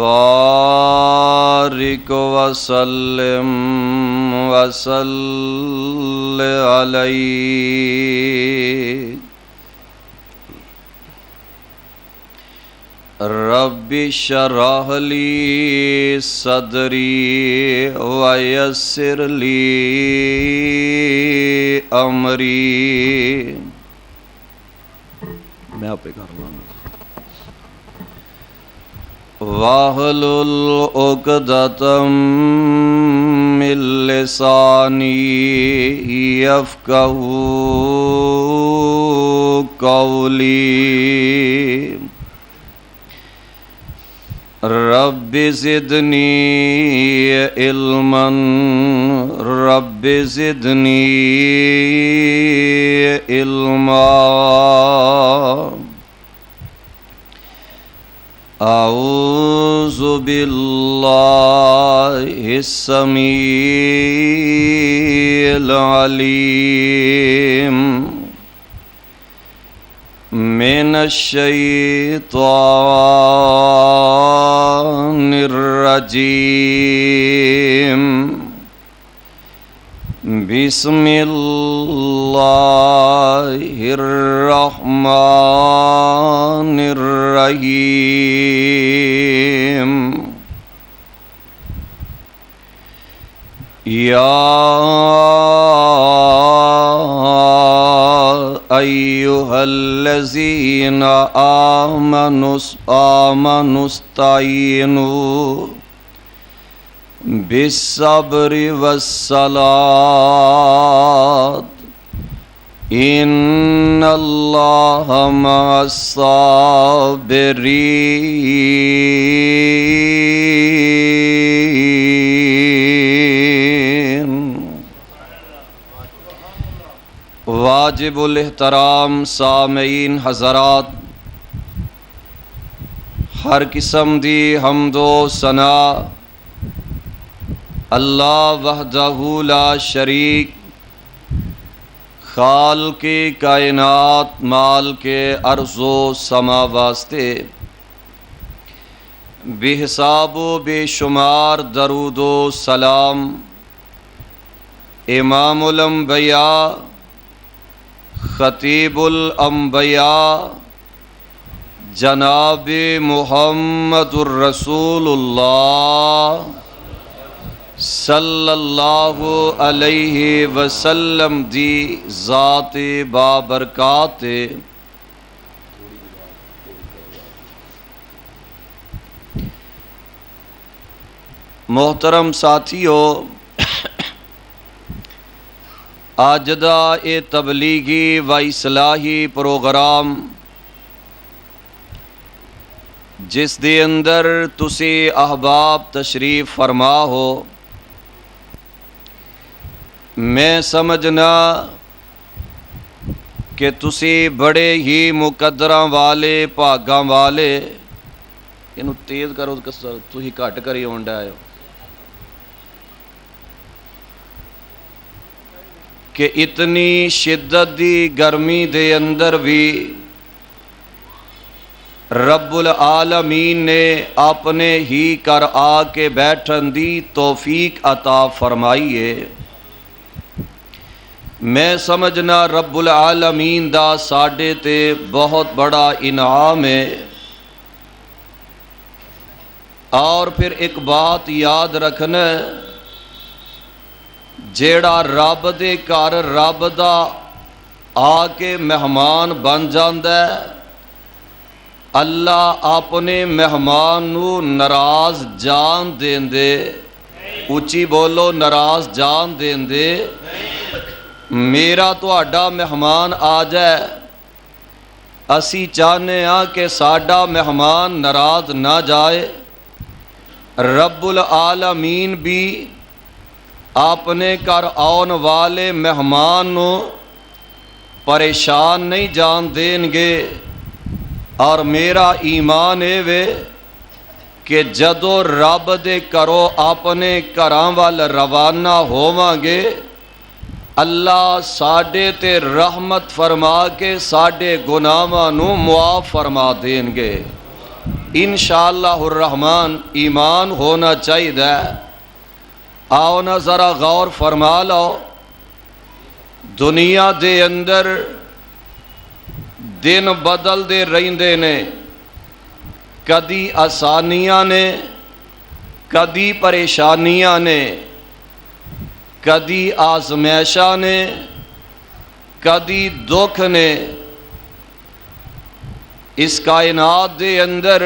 وبارك وسلم وصل عليه رب اشرح لي صدري ويسر لي امری. میں آپ پہ کر رہا ہوں. واحلل عقدۃ من لسانی یفقہوا قولی. رب زدنی علما رب زدنی علما. اعوذ باللہ السمیع العلیم من الشیطان الرجیم. بسم اللہ الرحمن الرحیم. یا ایہا الذین آمنوا استعینوا بالصبر والصلاة ان اللہ مع الصابرین. واجب الاحترام سامعین حضرات، ہر قسم دی حمد و ثنا اللہ وحدہ لا شریک، خالق کائنات مال کے ارض و سما واسطے بے حساب و بے شمار درود و سلام امام الانبیاء خطیب الانبیاء جناب محمد الرسول اللہ صلی اللہ علیہ وسلم دی ذات بابرکات. محترم ساتھیو، آج دا اے تبلیغی و اصلاحی پروگرام جس دے اندر تسی احباب تشریف فرما ہو، میں سمجھنا کہ تسی بڑے ہی مقدراں والے بھاگاں والے. اینو تیز کرو تسی گھٹ کری ہونڈا ہے کہ اتنی شدت دی گرمی دے اندر بھی رب العالمین نے اپنے ہی کر آ کے بیٹھن دی توفیق عطا فرمائی ہے. میں سمجھنا رب العالمین دا ساڈے تے بہت بڑا انعام ہے. اور پھر ایک بات یاد رکھنا، جیڑا رب دے گھر رب دا آ کے مہمان بن جاندا ہے، اللہ اپنے مہمان نو ناراض جان دیندے. اچھی بولو، ناراض جان دیندے. میرا تہاڈا مہمان آ جائے، اسی چاہنے ہاں کہ ساڈا مہمان ناراض نہ جائے. رب العالمین بھی اپنے گھر آن والے مہمان نو پریشان نہیں جان دیں گے. اور میرا ایمان ہے وے کہ جدو رب دے کرو اپنے گھراں وال روانہ ہوواں گے، اللہ ساڈے تے رحمت فرما کے ساڈے گناہاں نو معاف فرما دیں گے. انشاءاللہ الرحمن ایمان ہونا چاہیے۔ آؤ نا ذرا غور فرما لو، دنیا دے اندر دن بدل دے رہندے نے، کدی آسانیاں نے، کدی پریشانیاں نے، کدی آزمائشاں نے، کدی دکھ نے۔ اس کائنات دے اندر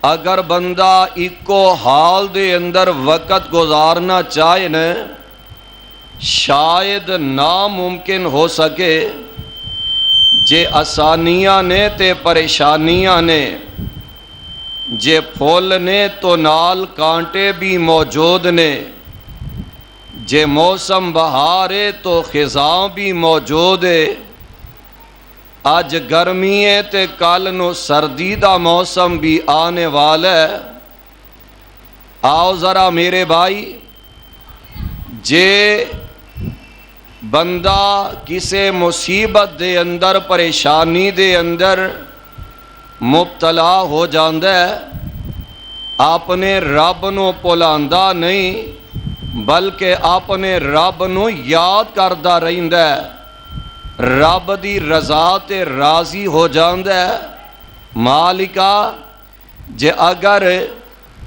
اگر بندہ ایکو حال دے اندر وقت گزارنا چاہے نا، شاید ناممکن ہو سکے۔ جے آسانیاں نے تے پریشانیاں نے، جے پھول نے تو نال کانٹے بھی موجود نے، جے موسم بہارے تو خزاں بھی موجود ہے۔ آج گرمی ہے تے کل نو سردی دا موسم بھی آنے والا ہے۔ آؤ ذرا میرے بھائی، جے بندہ کسے مصیبت دے اندر، پریشانی دے اندر مبتلا ہو جاندہ ہے، اپنے رب نو بھلاندا نہیں بلکہ اپنے رب نو یاد کردہ رہندہ ہے، رب دی رضا تے راضی ہو جاندہ ہے۔ مالکا جے اگر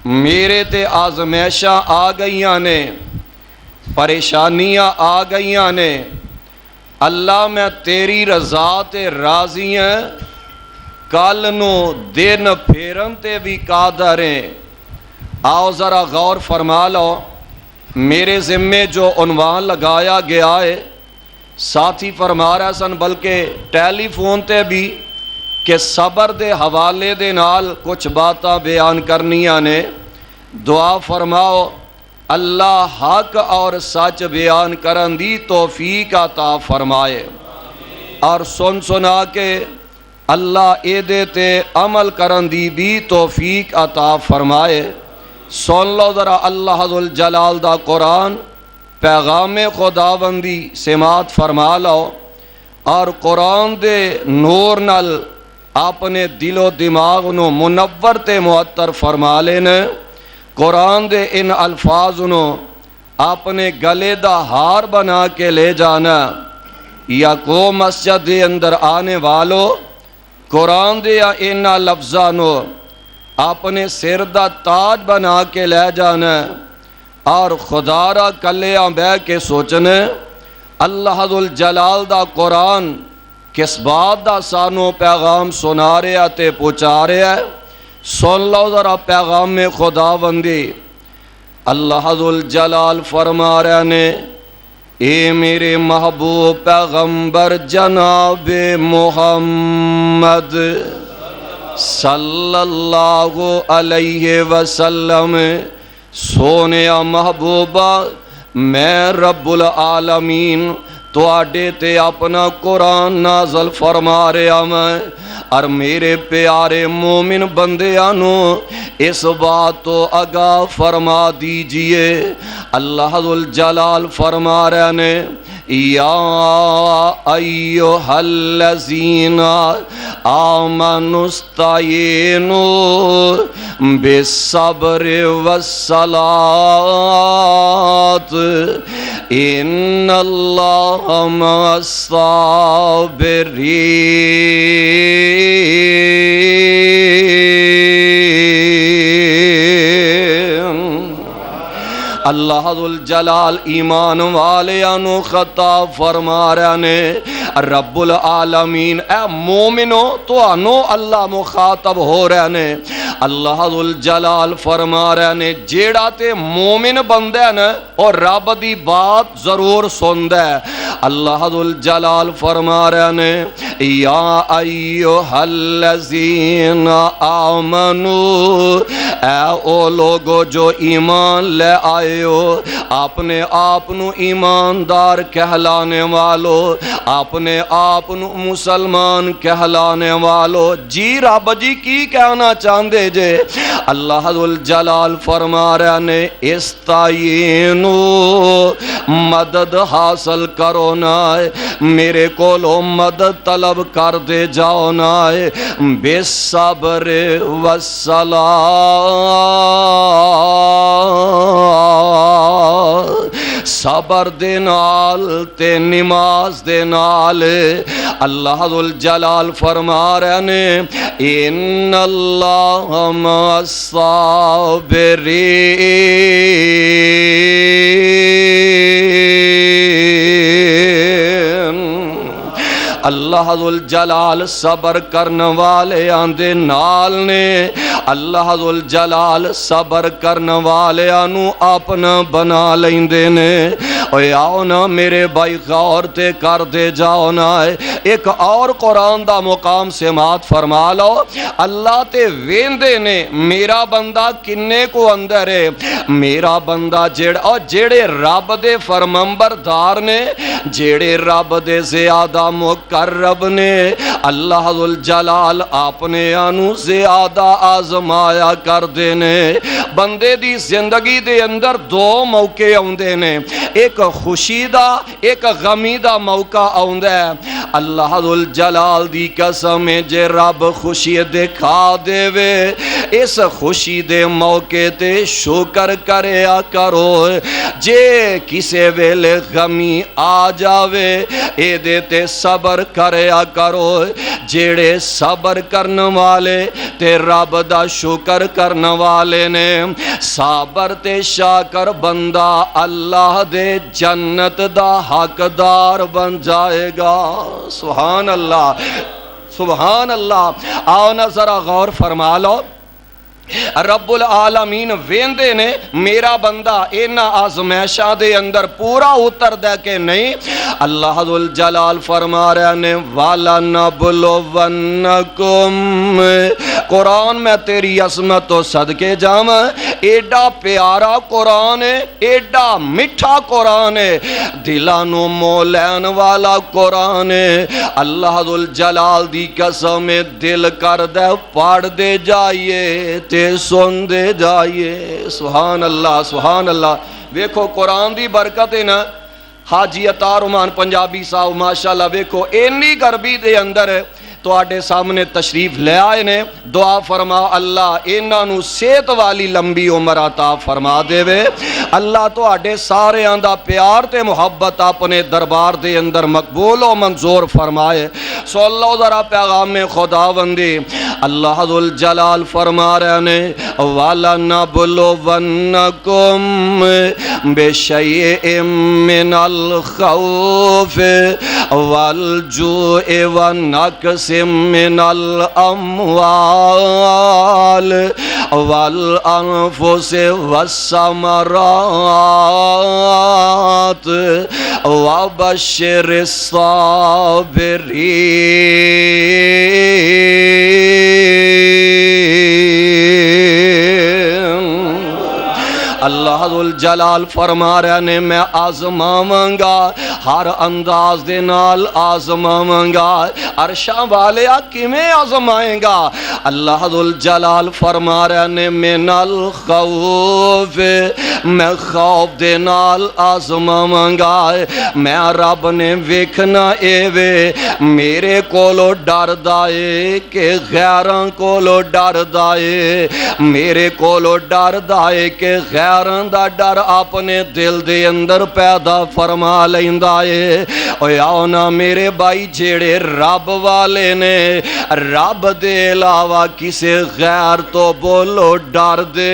میرے تے آزمائشاں آ گئیاں نے، پریشانیاں آ گئیاں نے، اللہ میں تیری رضا تے راضی ہیں، کل نو دن پھیرن تے بھی قادر ہیں۔ آؤ ذرا غور فرما لو، میرے ذمے جو عنوان لگایا گیا ہے، ساتھی فرما رہا سن بلکہ ٹیلی فون تے بھی کہ صبر دے حوالے دے نال کچھ باتاں بیان کرنیاں نے۔ دعا فرماؤ اللہ حق اور سچ بیان کرن دی توفیق عطا فرمائے، اور سن سنا کے اللہ اے دیتے عمل کرن دی بھی توفیق عطا فرمائے۔ سن لو ذرا اللہ ذوالجلال دا قرآن، پیغام خداوندی سماعت فرما لو، اور قرآن دے نور نال اپنے دل و دماغ نو منور تے معطر فرما لینا۔ قرآن دے ان الفاظ نو اپنے گلے دا ہار بنا کے لے جانا، یا کو مسجد دے اندر آنے والو قرآن دے یا ان لفظاں نو اپنے سر دا تاج بنا کے لے جانا، اور خدا را کلیاں بہ کے سوچنے اللہ ذوالجلال دا قرآن کس بات دا سانو پیغام سنا رہا تے پہنچا رہا ہے۔ سن لو ذرا پیغام خداوندی، اللہ ذوالجلال فرما رہے نے، اے میرے محبوب پیغمبر جناب محمد صلی اللہ علیہ وسلم، سونیا محبوبہ میں رب العالمین تواڈے تے اپنا قرآن نازل فرما رہا میں، اور میرے پیارے مومن بندیانو اس بات تو آگاہ فرما دیجئے، اللہ ذوالجلال فرما رہے نے، یا ایہا الذین آمنوا استعینوا بالصبر والصلاۃ ان اللہ مع الصابرین۔ اللہ ذوالجلال ایمان والیانو خطاب فرما رہے نے، رب العالمین اے مومنو تو انو اللہ مخاطب ہو رہے نے۔ اللہ ذوالجلال فرما رہے نے جیڑا تے مومن بندہ نا اور رب دی بات ضرور سندہ ہے۔ اللہ ذوالجلال فرما رہے نے یا ایہا الذین آمنو، اے او لوگو جو ایمان لے آئے ہو، اپنے آپنو ایماندار کہلانے والو، اپنے آپنو مسلمان کہلانے والو، جی رب جی کی کہنا چاندے جے؟ اللہ ذوالجلال فرما رہے نے استعینو، مدد حاصل کرو نا، میرے کولو مدد طلب طلب کر دے جاؤ نا بے صبر والصلاۃ صبر دے نال تے نماز دے نال اللہ ذوالجلال فرما رہے نے ان اللہ مع الصابرین اللہ ذوالجلال صبر کرن والے آندے نال نے اللہ ذوالجلال صبر کرن والے آنو اپنا بنا لیندے نے اوے آؤ نا میرے بھائی غور تے کر دے جاؤ نا ایک اور قرآن دا مقام سماعت فرما لو اللہ تے ویندے نے میرا بندہ کنے کو اندر ہے میرا بندہ جیڑے رب دے فرمانبردار نے جیڑے رب دے زیادہ مقرب نے اللہ ذوالجلال اپنے آنو زیادہ آزمایا کر دینے بندے دی زندگی دے اندر دو موقع آؤندے نے ایک خوشی دا ایک غمی دا موقع آؤندہ ہے اللہ ذوالجلال دی قسم جے رب خوشی دکھا دے وے اس خوشی دے موقع تے شکر کریا کرو جے کسے ویلے غمی آ جاوے اے دیتے صبر کریا کرو جیڑے صبر کرن والے تے رب دا شکر کرن والے نے صابر تے شاکر بندہ اللہ دے جنت دا حقدار بن جائے گا سبحان اللہ سبحان اللہ آؤ نا ذرا غور فرما لو رب العالمین ویندے نے میرا بندہ اینا آزمائشہ دے اندر پورا اتر دے کہ نہیں اللہ ذوالجلال فرما رہے نے وَلَنَبْلُوَنَّكُمْ قرآن میں تیری عظمت و صدقے جاواں ایڈا پیارا قرآن ہے ایڈا مٹھا قرآن ہے دلانو مولین والا قرآن ہے اللہ ذوالجلال دی قسم دل کر دے پڑھ دے جائیے سن دے جائیے سبحان اللہ ویکھو قرآن دی برکت ہے نا حاجی عطا رحمان پنجابی صاحب ماشاءاللہ ویکھو اینی گربی دے اندر تو آٹے سامنے تشریف لے آئے نے دعا فرما اللہ انہوں صحت والی لمبی عمر عطا فرما دے وے اللہ تو آٹے سارے آندہ پیار تے محبت اپنے دربار دے اندر مقبول و منظور فرمائے سو اللہ ذرا پیغام خدا بندی اللہ ذوالجلال فرما رہے نے وَلَنَبْلُوَنَّكُمْ بِشَيْءٍ مِّنَ الْخَوْفِ وَالْجُوعِ وَالنَّقْصِ من الاموال والانفس والثمرات وبشر الصابرین اللہ ذوالجلال فرما رہے نے میں آزماواں گا ہر انداز دے نال آزماواں گا عرشاں والے کیویں آزمائیں گا اللہ ذوالجلال فرما رہے نے من الخوف میں خوف دے نال آزماواں گا میں رب نے ویکھنا اے وے میرے کولو ڈر دائے کہ غیراں کولو ڈر دائے میرے کولو ڈر دائے کہ غیراں دا ڈر اپنے دل دے اندر پیدا فرما لیندا اے اوے آؤ نا میرے بھائی جیڑے رب والے نے رب دے علاوہ کسے غیر تو بولو ڈر دے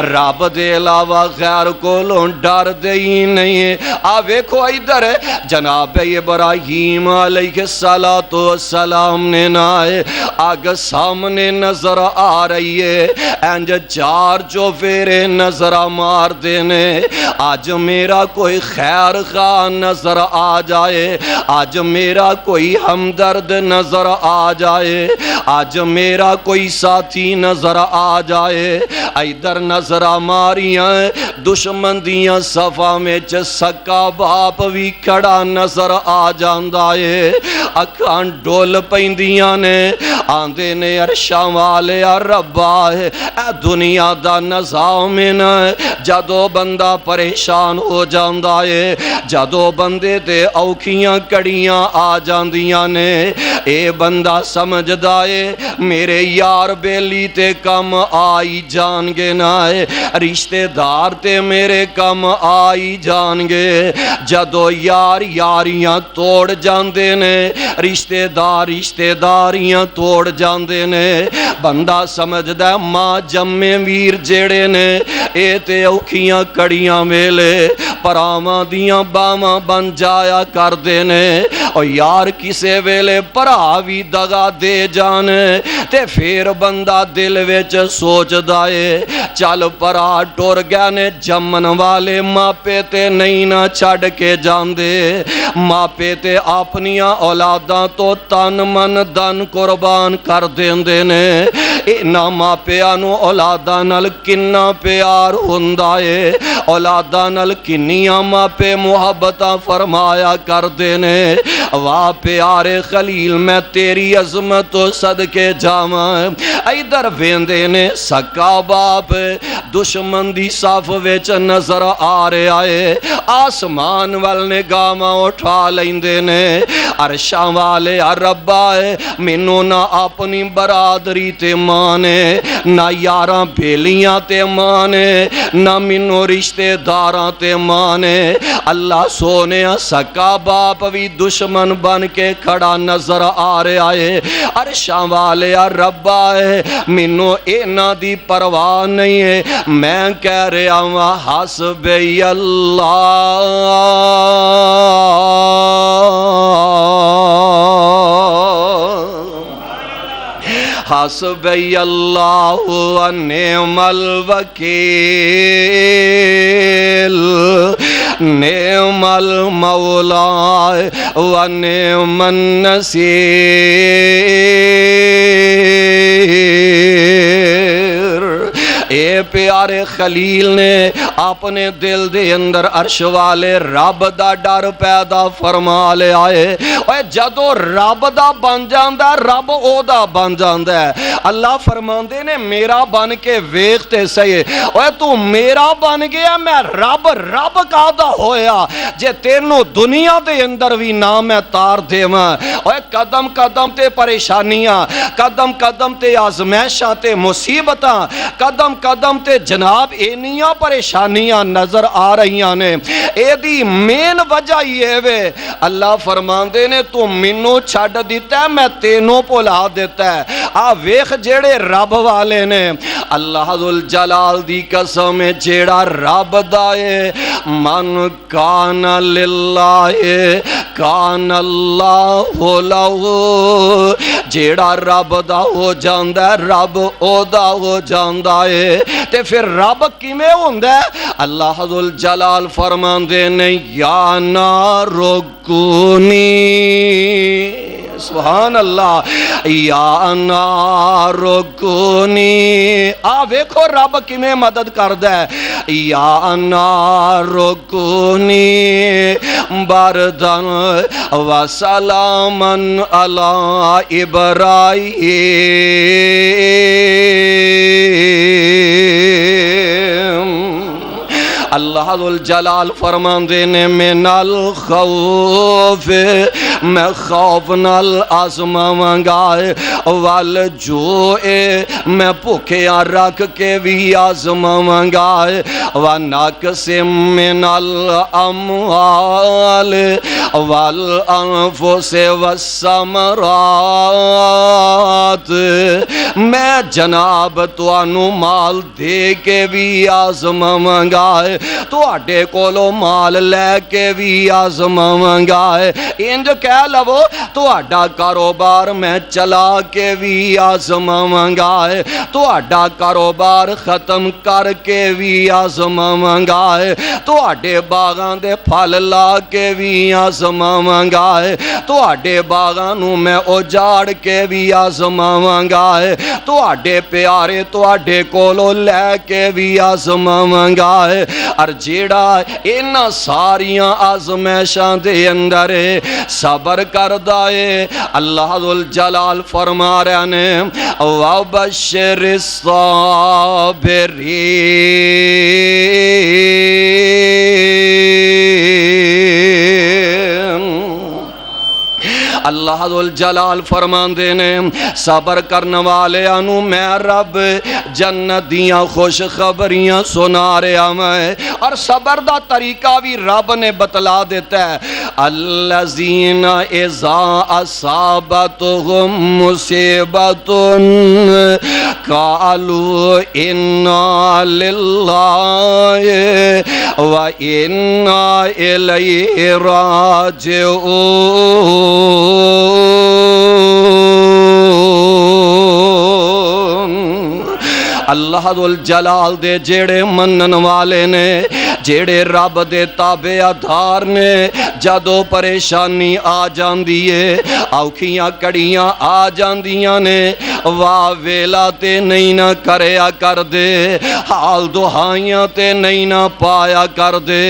رب دے علاوہ غیر کولو ڈر دے ہی نہیں ہے ویکھو ادھر جناب ابراہیم علیہ السلام نے نائے آگ سامنے نظر آ رہی ہے انج چار جو فیرے نظر مار دینے آج میرا کوئی خیر خواہ نظر آ جائے آج میرا کوئی ہمدرد نظر آ جائے آج میرا کوئی ساتھی نظر آ جائے ادھر نظر ماریاں دشمن دیاں صفاں وچ سکا باپ بھی کھڑا نظر آ جاندا ہے اکھاں ڈول پیندیاں نے آندے نے عرشاں والے ربا ہے اے دنیا دا نظام نا جدو بندہ پریشان ہو جاندا ہے جدو بندے تے اوکھیاں کڑیاں آ جاندیاں نے اے بندہ سمجھدا ہے میرے یار بیلی تے کم آئی جان گے نا رشتے دار تے میرے کم آئی جان گے جدو یار یاریاں توڑ جاندے نے رشتے داریاں توڑ جاندے نے بندہ سمجھدا ہے ماں جمے ویر جیڑے نے اے تے اوکھیاں کڑیاں ویلے پراواں دیاں باواں بن جایا کر دے نے او یار کسے ویلے پرا بھی دگا دے جانے تے پھر بندہ دل وچ سوچدا ہے چل پرا ٹر گیا نے جمن والے ماپے تے نہیں نہ چھڑ کے جاندے ماپے تے اپنیاں اولاداں تو تن من دن قربان کر دیندے نے اینا ماپیاں نو اولاداں نال کنا پیار ہوندا ہے اولاداں نال کنیاں ماپے محبتاں فرمایا کر دینے واہ پیارے خلیل میں تیری عظمت و صدقے جاواں ایدر ویندے نے سکا باپ دشمن دی صف وچ نظر آ رہے آئے آسمان وال نگاہاں اٹھا لیندے نے عرشاں والے ربا مینوں نہ اپنی برادری تے مانے نہ یاراں بیلیاں تے مانے نہ مینوں رشتے داراں تے مانے اللہ سونے سکا باپ بھی دشمن بن کے کھڑا نظر آ رہے آئے عرشاں والے ربا مینوں اینا دی پرواہ نہیں ہے میں کہہ رہا ہوں حسبی اللہ حسبی اللہ و نعم الوکیل نعم المولا و نعم النصیر اے پیارے خلیل نے اپنے دل دے اندر عرش والے رب دا ڈر پیدا فرما لے آئے اے جدو رب دا بن جاندہ رب او دا بن جاندہ ہے اللہ فرماندے نے میرا بن کے ویختے سہی اے تو میرا بن گیا میں رب کا دا ہویا جے تینوں دنیا دے اندر بھی نام ہے تار دے ماں اے قدم قدم تے پریشانیاں قدم قدم تے آزمائشاں تے مصیبتاں قدم قدم تے جناب اینیاں پریشانیاں نظر آ رہیاں نے اے دی مین وجہ یہ وے اللہ فرماندے نے تو منو چھڑ دیتا ہے میں تینوں پولا دیتا ہے ویخ جیڑے رب والے نے اللہ ذوالجلال دی قسم جیڑا رب دائے من کان للہ کان اللہ لہو جیڑا رب دا ہو جاندہ رب او دا ہو جاندہ ہے تے پھر رب کیمیں ہوندہ ہے اللہ ذوالجلال فرماندے نے یا نارو کونی سبحان اللہ یا نارو کونی ویکھو رب کیمیں مدد کردہ ہے یا نارو کونی بردن و سلامن علی ابراہیم اللہ ذوالجلال فرماندے نے من الخوف میں خوف نال آزما منگائے والجوئے میں بھوکیاں رکھ کے بھی آزما منگائے ونقص من الاموال والانفس والثمرات میں جناب تو انو مال دے کے بھی آزما منگائے تو اڈے کولو مال لے کے بھی آزما منگائے انج کہہ لو تہاڈا کاروبار میں چلا کے بھی آزماواں گا، تہاڈا کاروبار ختم کر کے بھی آزماواں گا، تہاڈے باغاں دے پھل لا کے بھی آزماواں گا، تہاڈے باغاں نو میں اجاڑ کے بھی آزماواں گا، تہاڈے پیارے تہاڈے کولوں لے کے بھی آزماواں گا۔ اور جیڑا انہاں ساریاں آزمائشاں دے اندر صبر کردا ہے، اللہ ذوالجلال فرما رہے نے وَبَشِّرِ الصَّابِرِينَ۔ اللہ ذوالجلال فرماندے نے صبر کرنے والے انو میں رب جنت دیاں خوش خبریاں سنا رہا میں، اور صبر دا طریقہ بھی رب نے بتلا دیتا ہے۔ الذین اذا اصابتهم مصیبت قالوا انا للہ و انا الیہ راجعون۔ اللہ ذوالجلال دے جیڑے منن والے نے، جیڑے رب دے تابعدار نے، جدو پریشانی آ جاندی ہے، اوکھیاں کڑیاں آ جاندیاں نے، واہ ویلا تے نہیں نہ کریا کر دے، حال دہائیاں تے نہیں نہ پایا کر دے،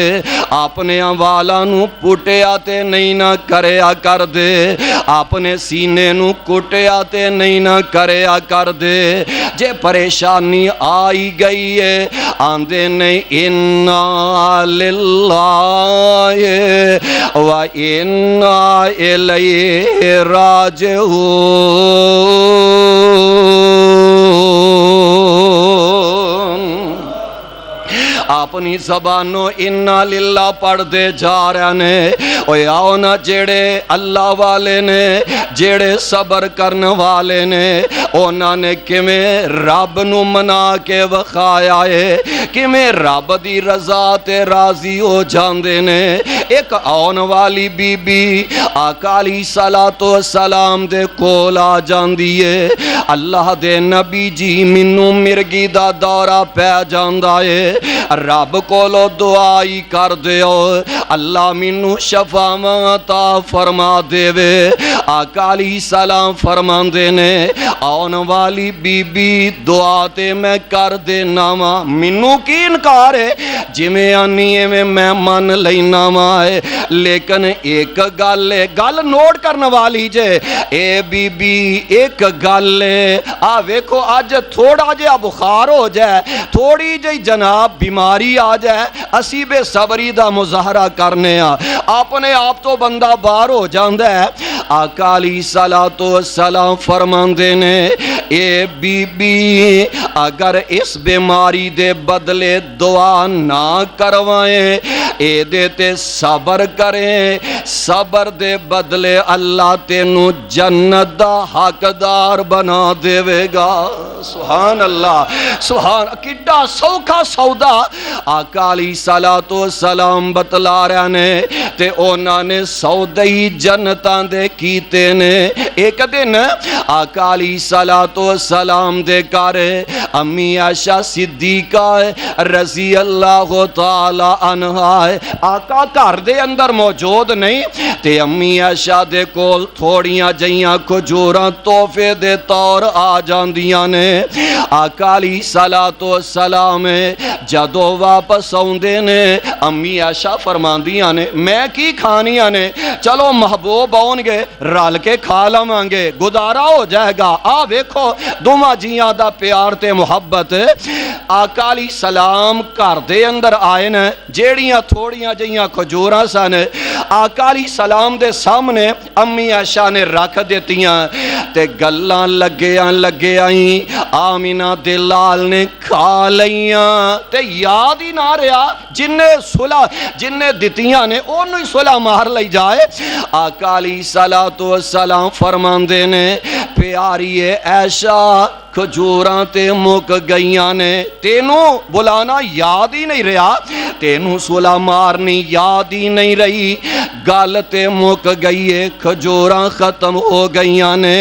اپنے والا نو پٹیا تے نہیں نہ کریا کر دے، اپنے سینے نو کٹیا تے نہیں نہ کریا کر دے۔ جے پریشانی آئی گئی ہے آندے نہیں انا للہ و انا الیہ راجعون۔ اپنی زبانوں انا للہ پڑھ دے جا رہے نے۔ اوے آؤ نا جیڑے اللہ والے نے، جیڑے صبر کرنے والے نے، اونا نے کمیں رب نو منا کے وخایا ہے، کمیں رب دی رضا تے راضی ہو جاندے نے۔ ایک آن والی بی بی آقا علیہ السلام دے کول آ جاندی ہے، اللہ دے نبی جی منو مرگی دا دورہ پہ جاندا ہے، رب کولو دعائی کر دیو اللہ منو شفاواں عطا فرما دے وے۔ آقا علیہ السلام فرماندے نے آن والی بی بی دعا تے میں کر دے ناما، منو کی انکار ہے جی میں آنی ہے میں من لینا مائے، لیکن ایک گل نوٹ کرنے والی جے اے بی بی، ایک گل ویکھو آج تھوڑا جا بخار ہو جائے، تھوڑی جی جناب بیماری آ جائے، اسی بے صبری دا مظاہرہ کرنے اپنے آپ تو بندہ باہر ہو جاندہ ہے۔ آقا علیہ السلام فرماندے نے اے بی بی اگر اس بیماری دے بدلے دعا نہ کروائیں، اے دیتے صبر کریں، صبر دے بدلے اللہ تینو جنت دا حقدار بنا دے گا۔ سبحان اللہ، سبحان کڈا سوکھا سودا آقا علیہ السلام بتلا رہے نے، تے اونا نے سودہی جنتاں دے کیتے نے۔ ایک دن آقا علیہ السلام دے کارے امی عائشہ صدیقہ رضی اللہ تعالی عنہا آقا گھر دے اندر موجود نہیں، تے امی عائشہ دے کول تھوڑیاں جیاں کھجوراں تحفے دے طور آ جاندیاں نے۔ آقا علیہ السلام جدو واپس آؤندے نے امی عائشہ فرماندیاں نے میں کی کھانیاں نے، چلو محبوب آؤن گے رل کے کھا لواں گے، گزارا ہو جائے گا۔ ویکھو دوواں جیاں دا پیار تے محبت۔ آقا علیہ السلام گھر دے اندر آئے نے، جیڑیاں تھوڑیاں جیاں کھجوراں سن آقا علیہ السلام دے سامنے امی عائشہ نے رکھ دیتیاں، تے گلاں لگے آئیں آمینہ دے لال نے کھا لیاں، تے یاد ہی نہ رہا جننے دتیاں نے انہوں ہی صلح مار لئی جائے۔ آقا علیہ السلام فرماندے نے پیاری عائشہ کھجوراں تے مک گئیاں نے، تینوں بلانا یاد ہی نہیں رہا، تینوں سلا مارنی یاد ہی نہیں رہی، گل تے مک گئی ہے، کھجوراں ختم ہو گئیاں نے۔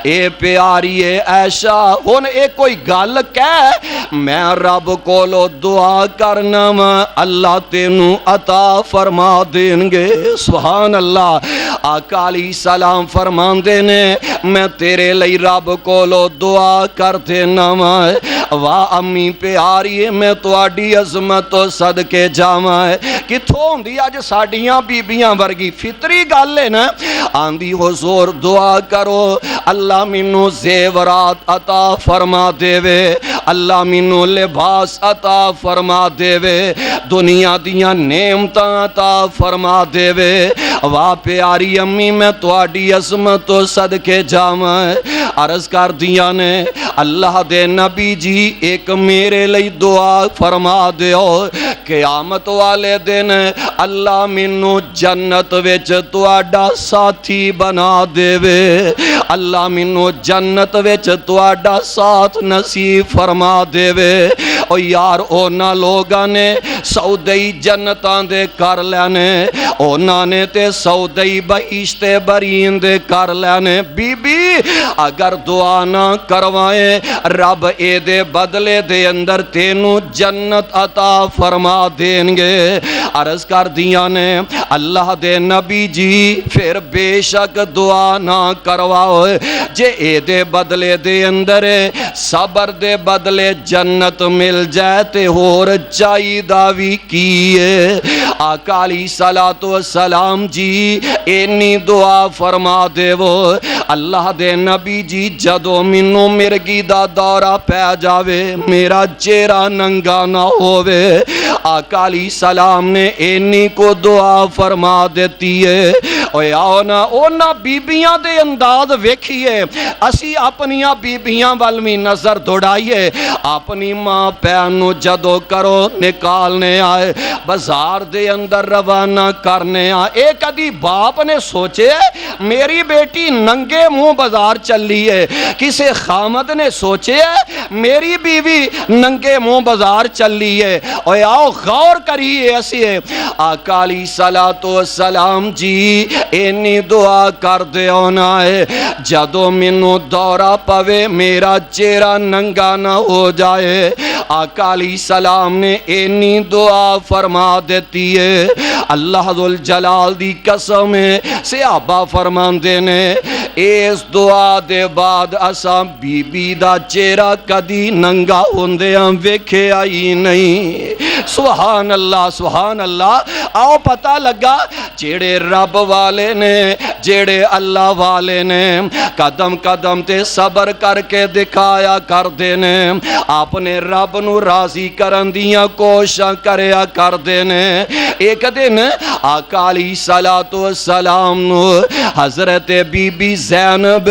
اے پیاری اے عائشہ ہن اے کوئی گل کہہ، میں رب کولو دعا کرنا وا، اللہ تینوں عطا فرما دیں گے۔ سبحان اللہ۔ آقا علیہ السلام فرماندے نے میں تیرے لئی رب کولو دعا کر دینا وا، واہ امی پیاری ہے میں تواڈی عظمت تو صدقے جاواں، کتھوں ہوندی اج ساڈیاں بیبییاں ورگی فطری گل ہے نا، آندی حضور دعا کرو اللہ مینوں زیورات عطا فرما دے وے، اللہ مینوں لباس عطا فرما دے وے، دنیا دیاں نعمتاں عطا فرما دے وے، واہ پیاری امی میں تواڈی عظمت تو صدقے جاواں۔ عرض کر دیاں نے اللہ دے نبی جی ایک میرے لئی دعا فرما دیو، قیامت والے دن اللہ مینوں جنت وچ تواڈا ساتھی بنا دے وے، اللہ مینوں جنت وچ تواڈا ساتھ نصیب فرما دے وے۔ او یار اونا لوگاں نے سودائی جنتاں دے کر لینے، اونا نے تے سودائی بہشت برین دے کر لینے، بی بی اگر دعا نہ کروائیں رب اے دے بدلے دے اندر تینوں جنت عطا فرما دیں گے۔ عرض کر دیاں نے اللہ دے نبی جی پھر بے شک دعا نہ کرواؤ، جے اے دے بدلے دے اندر صبر دے بدلے جنت مل جائے تے ہور چاہیدہ وی کیے۔ آقا علیہ السلام جی اینی دعا فرما دے وہ، اللہ دے نبی جی جدو منوں مرگی دا دورہ پہ جاوے میرا چہرہ ننگا نہ ہووے، آقا علیہ السلام نے اینی کو دعا فرما دیتی ہے۔ اوے آؤ نا اونا بیبیاں دے انداز ویکھیے، اسی اپنیاں بیبیاں والمی نظر دوڑائیے، اپنی ماں پینو جدو کرو نکالنے آئے بازار دے اندر روانہ کرنے آئے، ایک ادھی باپ نے سوچے میری بیٹی ننگے منہ بازار چلی ہے، کسے خامد نے سوچے میری بیوی ننگے منہ بازار چلی ہے، اوے آؤ غور کریے اسی آقا علیہ السلام جی اینی دعا کر دے ہونا ہے جدو منو دورہ پوے میرا چہرہ ننگا نہ ہو جائے، آقا علیہ السلام نے اینی دعا فرما دیتی ہے۔ اللہ ذوالجلال دی قسم ہے صحابہ فرماندے نے اس دعا دے بعد اساں بی بی دا چہرہ کدی ننگا ہوندیاں ویکھے آئی نہیں۔ سبحان اللہ سبحان اللہ۔ آؤ پتہ لگا جیڑے رب والے نے جیڑے اللہ والے نے قدم قدم تے صبر کر کے دکھایا کر دینے، اپنے رب نو راضی کرن دیاں کوشاں کریا کر دینے۔ ایک دن آقا علیہ السلام نو حضرت بی بی زینب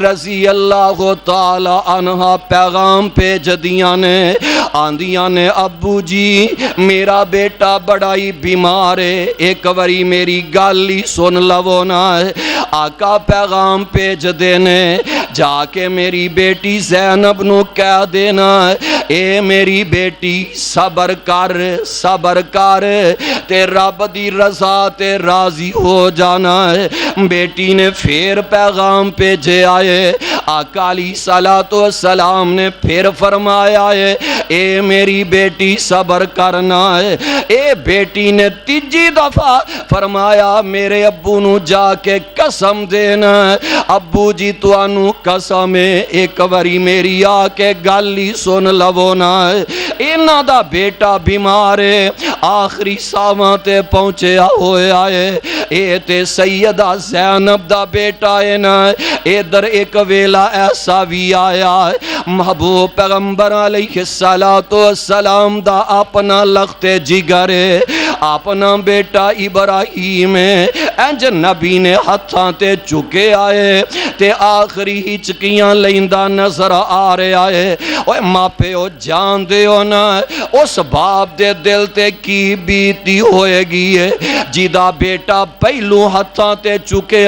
رضی اللہ تعالی عنہ پیغام پیج دیاں نے، آندیاں نے ابو جی میرا بیٹا بڑا ہی بیمار ہے، ایک وری میری گالی سن لو نا۔ آقا پیغام پیج دینے جا کے میری بیٹی زینب نو کہہ دینا اے میری بیٹی صبر کر تے رب دی رضا تے راضی ہو جانا ہے۔ بیٹی نے پھر پیغام پیجے آئے، آقا علیہ السلام نے پھر فرمایا ہے اے میری بیٹی صبر کرنا ہے۔ اے بیٹی نے تیجی دفعہ فرمایا میرے ابو نو جا کے قسم دینا، ابو جی توانو قسم ہے ایک واری میری آ کے گالی سن لو نا، اینا دا بیٹا بیمار ہے آخری ساواں تے پہنچے ہوئے آئے، اے تے سیدہ زینب دا بیٹا ہے نا، ادھر ایک ویلا ایسا بھی آیا ہے محبوب پیغمبر علیہ السلام دا اپنا لخت جگر ہے، اپنا بیٹا ابراہیم انج نبی نے ہتھاں تے چکے آئے تے آخری ہچکیاں لیندا نظر آ رہا ہے۔ اوے ماپیو جان دیو نا اس باپ دے دل تے کی بیتی ہوئے گی ہے جیدہ بیٹا پہلو ہتھاں تے چکے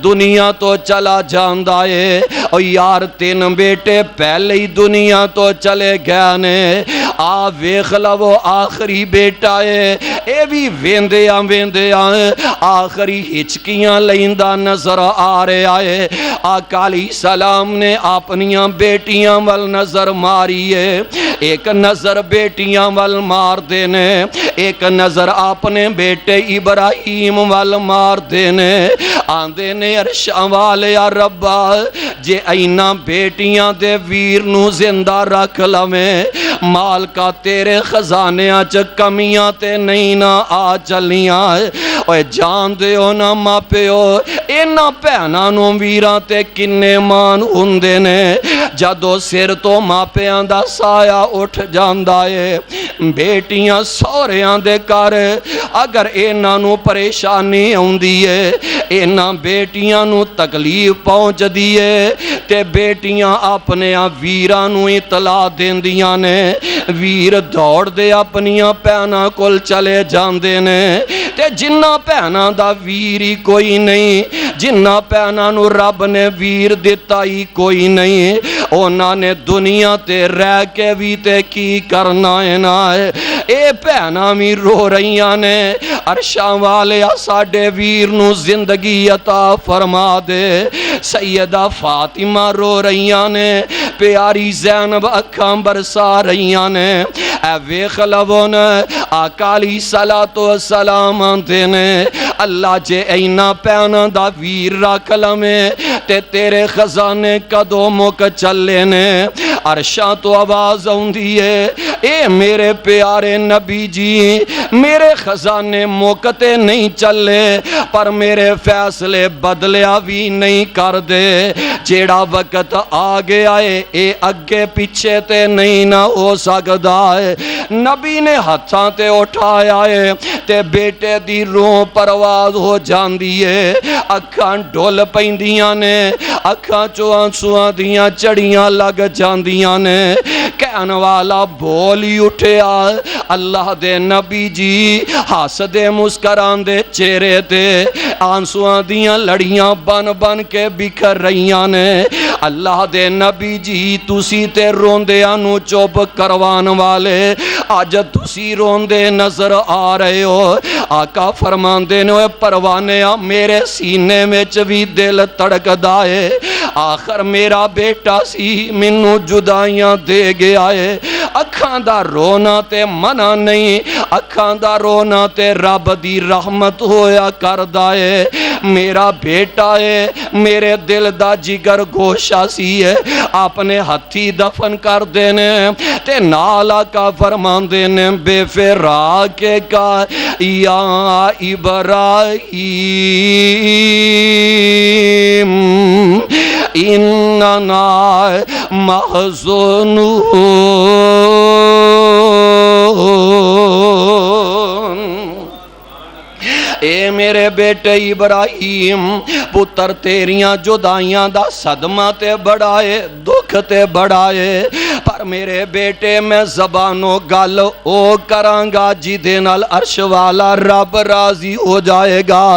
دنیا تو چلا جاندہ ہے۔ اور یار 3 بیٹے پہلے ہی دنیا تو چلے گیا نے، ویکھ لو آخری بیٹا ہے اے بھی ویندیاں آخری ہچکیاں لیندہ نظر آ رہے آئے۔ آقا علیہ السلام نے اپنیاں بیٹیاں وال نظر ماری ہے، ایک نظر بیٹیاں وال مار دینے، ایک نظر اپنے بیٹے ابراہیم وال مار دینے۔ آندے نے عرشاں والے یا ربا جے اینا بیٹیاں دے ویر نو زندہ رکھ لویں، مال کا تیرے خزانیاں چ کمیاں تے نہیں نہ آ چلیاں۔ اوے جان دیو نا ماں پیو اینا پہنا نو ویراں تے کنے مان ہوندے نے جدو سر تو ماں پیاں دا سایہ اٹھ جاندہ ہے۔ بیٹیاں سوریاں دے کر اگر اینا نو پریشانی ہوندی ہے، اینا بیٹیاں نو تکلیف پہنچ دیئے تے بیٹیاں اپنے ویراں نو اطلاع دیندیاں نے، ویر دوڑ دے اپنیاں پہنا کل چلے جاندے نے تے جنہ پہنا دا ویری کوئی نہیں، جنہ پہنا نو رب نے ویر دیتا ہی کوئی نہیں، اونا نے دنیا تے رہ کے بھی تے کی کرنا ہے نا ہے۔ اے پہنا می رو رہیاں نے عرشاں والے ساڑے ویر نو زندگی عطا فرما دے۔ سیدہ فاطمہ رو رہیاں نے، پیاری زینب اکھاں برسا رہیاں نے، اے ویکھ لو نے آقا علیہ السلام آندے نے اللہ جے اینا پہنا دا ویر رکھ لمیں تے تیرے خزانے کدو مک چلے نے۔ عرشاں تو آواز ہوندی ہے اے میرے پیارے نبی جی میرے خزانے موکتے نہیں چلے پر میرے فیصلے بدلیا بھی نہیں کر دے، جیڑا وقت آگے آئے اے اگے پیچھے تے نہیں نہ ہو سکدا ہے۔ نبی نے ہتھاں تے اٹھایا ہے تے بیٹے دی روح پرواز ہو جاندی ہے، اکھاں ڈول پیندیاں نے، اکھاں چو آنسواں دیاں چڑیاں لگ جاندیاں نے، کہن والا بولی اٹھیا اللہ دے نبی جی ہاس دے مسکران دے چہرے تے آنسواں دیاں لڑیاں بن بن کے بکھر رہیاں نے۔ اللہ دے نبی جی تسی تے روندیاں نو چوب کروان والے آج تسی روندے نظر آ رہے ہو۔ آقا فرمان دینے پروانیاں میرے سینے میں چوی دل تڑک دائے، آخر میرا بیٹا سی منو جدائیاں دے گیا ہے۔ اکھاں دا رونا تے منع نہیں، اکھاں دا رونا تے رب دی رحمت ہویا کر دائے، میرا بیٹا ہے میرے دل دا جگر گوشہ سی ہے، اپنے ہتھی دفن کر دینے تے نالا کا فرمان دینے بے فراقے کا یا ابراہیم اننا محزونون۔ اے میرے بیٹے ابراہیم پتر تیریاں جدائیاں دا صدمہ تے بڑھائے دکھ تے بڑھائے پر میرے بیٹے میں زبانوں گل او کرانگا جدے نال عرش والا رب راضی ہو جائے گا۔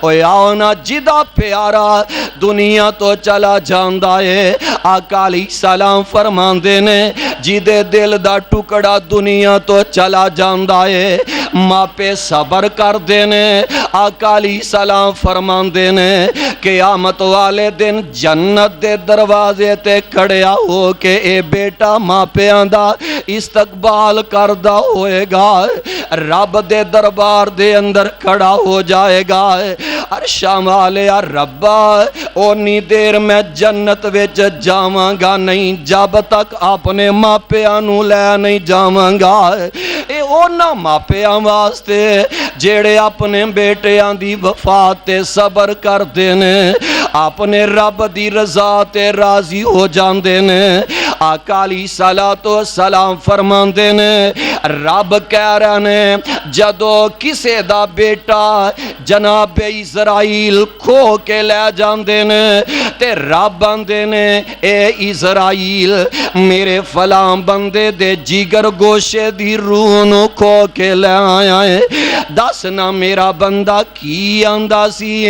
اوے آنا جدہ پیارا دنیا تو چلا جاندہ ہے، آقا علیہ السلام فرمان دینے جدے دل دا ٹکڑا دنیا تو چلا جاندہ ہے، ماں پہ صبر کر دینے آقا علیہ السلام فرمان دینے قیامت والے دن جنت دے دروازے تے کھڑیا ہو کے اے بیٹا ماں پہ آندہ استقبال کردہ ہوئے گا، رب دے دربار دے اندر کھڑا ہو جائے گا۔ عرشاں والے ربا اونی دیر میں جنت وچ جاواں گا نہیں جب تک اپنے ماں پیاں نو لے نہیں جاواں گا۔ اے اونا ماں پیاں واسطے جیڑے اپنے بیٹیاں دی وفات تے صبر کر دینے، اپنے رب دی رضا تے راضی ہو جان دینے۔ آقا علیہ السلام فرمان دینے رب کہہ رہے نے جدو کسے دا بیٹا جناب اسرائیل کھو کے لے جاندے نے تے رب آندے نے اے اسرائیل میرے فلاں بندے دے جگر گوشے دی روح نو کھو کے لے آیا ہے دس نا میرا بندہ کی آندہ سی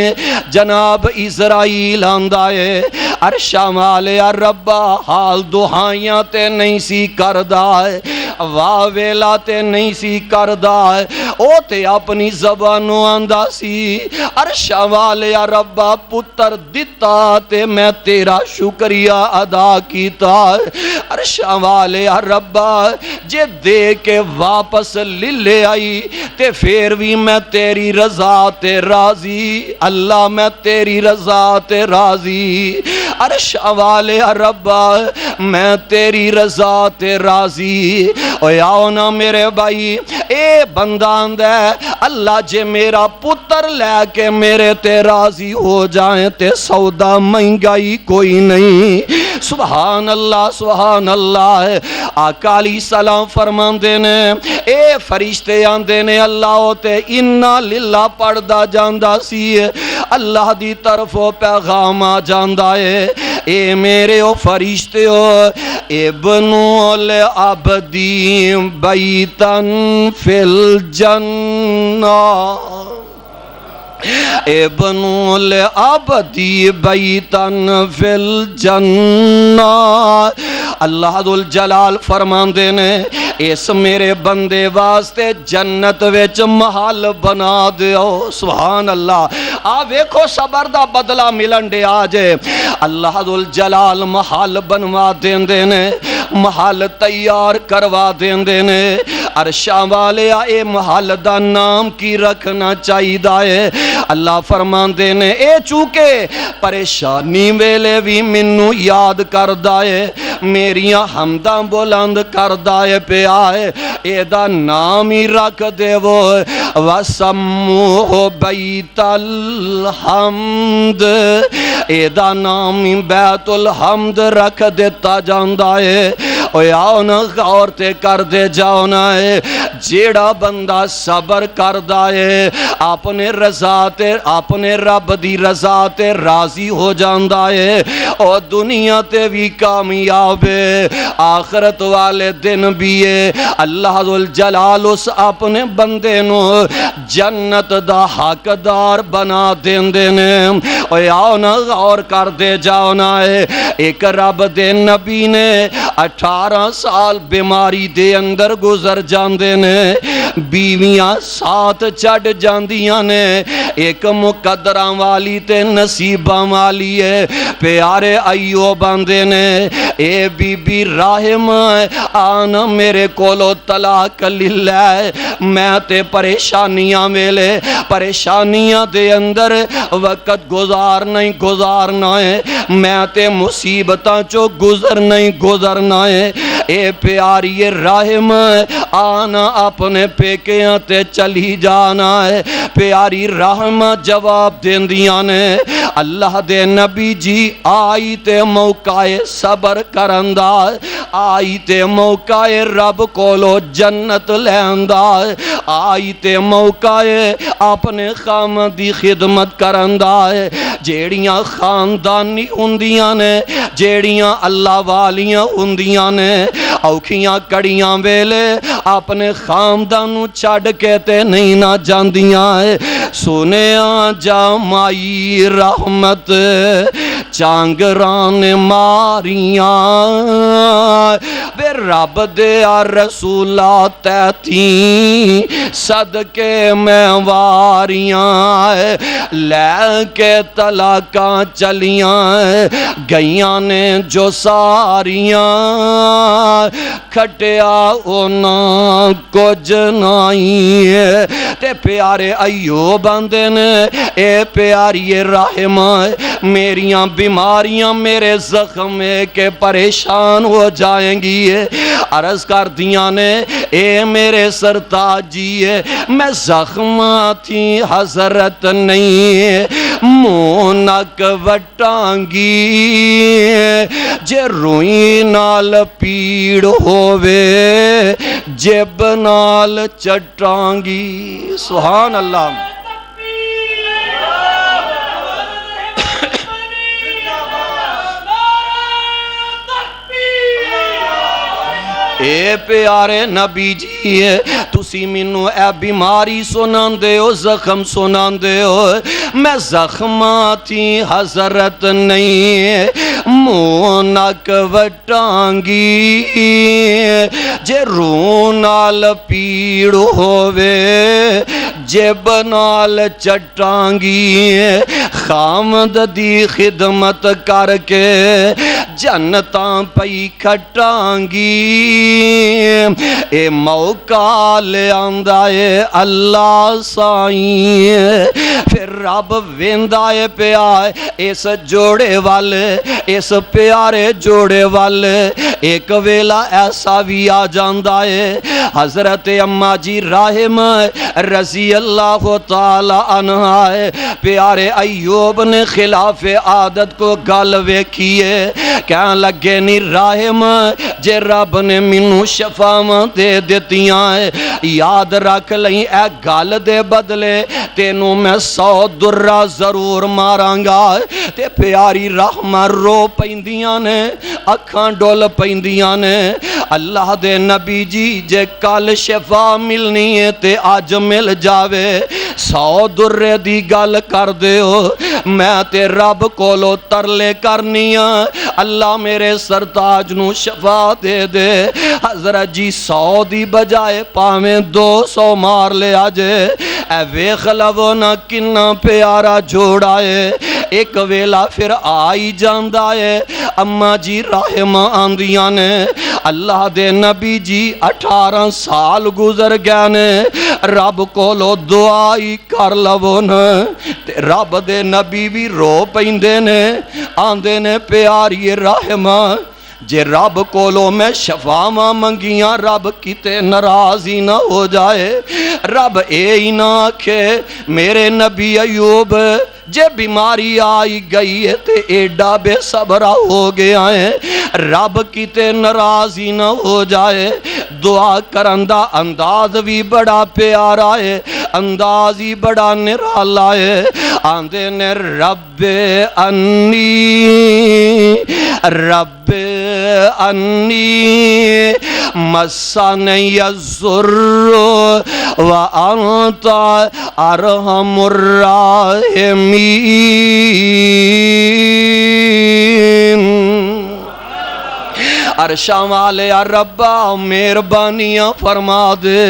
جناب اسرائیل آندہ ہے عرشہ والے ربا حال دہائیاں تے نہیں سی کردہ ہے واہ ویلا تے نہیں سی کردہ ہے او تے اپنی زبانوں آندہ سی عرشہ والے ربا پتر دیتا تے میں تیرا شکریہ ادا کیتا عرشہ والے ربا جے دے کے واپس لے آئی تے پھر بھی میں تیری رضا تے راضی اللہ میں تیری رضا تے راضی عرشہ والے ربا میں تیری رضا تے راضی اوے آؤ نا میرے بھائی اے بندہ آندہ اللہ جے میرا پتر لے کے میرے تے راضی ہو جائیں تے سودا مہنگائی کوئی نہیں سبحان اللہ آقا علیہ السلام فرمان دینے اے فرشتے آندے نے اللہ تے انہا للہ پڑھدا جاندہ سی اللہ دی طرف پیغام آ جاندہ ہے اے میرے او فرشتے ہو ابنو العبدی بیتن فی الجنہ ابنو العبدی بیتن فی الجنہ اللہ ذوالجلال فرمان دینے اس میرے بندے واسطے جنت وچ محل بنا دیو سبحان اللہ ویکھو صبر دا بدلہ ملن دے آجے اللہ ذوالجلال محل بنوا دین دینے محل تیار کروا دین دینے عرشاں والے اے محل دا نام کی رکھنا چاہی دائے اللہ فرمان دینے اے چونکہ پریشانی ویلے بھی منو یاد کر دائے میریاں حمداں بلند کر دائے پہ آئے اے دا نام ہی رکھ دے وہ وَسَمُّوهُ بَيْتَ الْحَمْدِ اے دا نام ہی بیت الحمد رکھ دیتا جاندہ ہے اوے آؤ نا غور تے کر دے جاؤ نا ہے جیڑا بندہ صبر کر دائے اپنے رضا تے اپنے رب دی رضا تے راضی ہو جاندہ ہے اور دنیا تے بھی کامیاب ہے آخرت والے دن بھی ہے اللہ ذوالجلال اس اپنے بندے نو جنت دا حقدار بنا دین دینے اوے آؤ نا غور کر دے جاؤ نا ہے ایک رب دے نبی نے 18 سال بیماری دے اندر گزر جاندے نے بیویاں ساتھ چڑھ جاندیاں نے ایک مقدرہ والی تے نصیبہ والی ہے پیارے ایوب آندے نے اے بی بی راہم آنا میرے کولو طلاق للہ میں تے پریشانیاں ویلے پریشانیاں دے اندر وقت گزارنا ہے میں تے مصیبتاں چو گزرنا ہے اے پیاری راہم آنا اپنے پیکیاں تے چلی جانا ہے پیاری راہم جواب دین دیاں نے اللہ دے نبی جی آئی تے موقع صبر کرندہ آئی تے موقع رب کولو جنت لیندہ آئی تے موقع اپنے خامد دی خدمت کرندہ جیڑیاں خاندانی ہوندیاں نے جیڑیاں اللہ والیاں ہوندیاں نے اوکھیاں کڑیاں ویلے اپنے خاندانوں چھڑ کے تے نہیں نہ جاندیاں سنیاں جامائی رحمت چانگران ماریاں بے رب دیا رسولہ تیتیں صدقے میں واریاں لے کے طلاقاں چلیاں گئیاں نے جو ساریاں کھٹیا اونا کچھ نہیں تے پیارے ایوب آندے نے اے پیاری راہم میریاں بیماریاں میرے زخم کے پریشان ہو جائیں گی عرض کر دیاں نے اے میرے سرتاج جی میں زخماں تھی حضرت نہیں منہ نک وٹانگی جے روئی نال پیڑ ہووے جب نال چٹانگی سبحان اللہ اے پیارے نبی جی تسی منو اے بیماری سنان دے ہو زخم سنان دے ہو میں زخماں تھی حضرت نہیں منہ نک وٹانگی جے روح نال پیڑ ہووے جب نال چٹانگی خامد دی خدمت کر کے جنتاں پئی کھٹانگی اے موقع لے آندائے اللہ سائیں پھر رب ویندائے پیائے اس جوڑے والے اس پیارے جوڑے والے ایک ویلا ایسا بھی آ جاندائے حضرت اماں جی راہم رضی اللہ تعالی عنہ پیارے ایوب نے خلاف عادت کو گالوے کیے کہنے لگے نی راہم جے رب نے منو شفاواں دے دیتیاں یاد رکھ لیں اے گال دے بدلے تینوں میں 100 درہ ضرور مارانگا تے پیاری رحمہ رو پیندیاں نے اکھاں ڈول پیندیاں نے اللہ دے نبی جی جے کال شفا ملنی ہے تے آج مل جاوے 100 درے دی گال کر دے ہو میں تے رب کولو ترلے کرنیاں اللہ میرے سرتاج نو شفا دے دے حضرت جی 100 دی بجائے پاویں 200 مار لے آجے اے ویخ لو نہ کنہ پیارا جوڑائے ایک ویلا پھر آئی جاندائے اماں جی رحمہ آندیاں نے اللہ دے نبی جی 18 سال گزر گیا نے رب کو لو دعائی کر لو نا رب دے نبی بھی رو پیندے نے آندے نے پیاری رحمہ جے رب کولو میں شفاواں منگیاں رب کتے ناراضی نہ ہو جائے رب اے ہی نہ آکھے میرے نبی ایوب جے بیماری آئی گئی ہے تے ایڈا بے صبرہ ہو گیا ہے رب کتے ناراضی نہ ہو جائے دعا کرندہ انداز بھی بڑا پیارا ہے انداز ہی بڑا نرالا ہے آندے نے رب انی مسانی الضر وانت ارحم الراحمین عرشاں والے یا ربا مہربانیاں فرما دے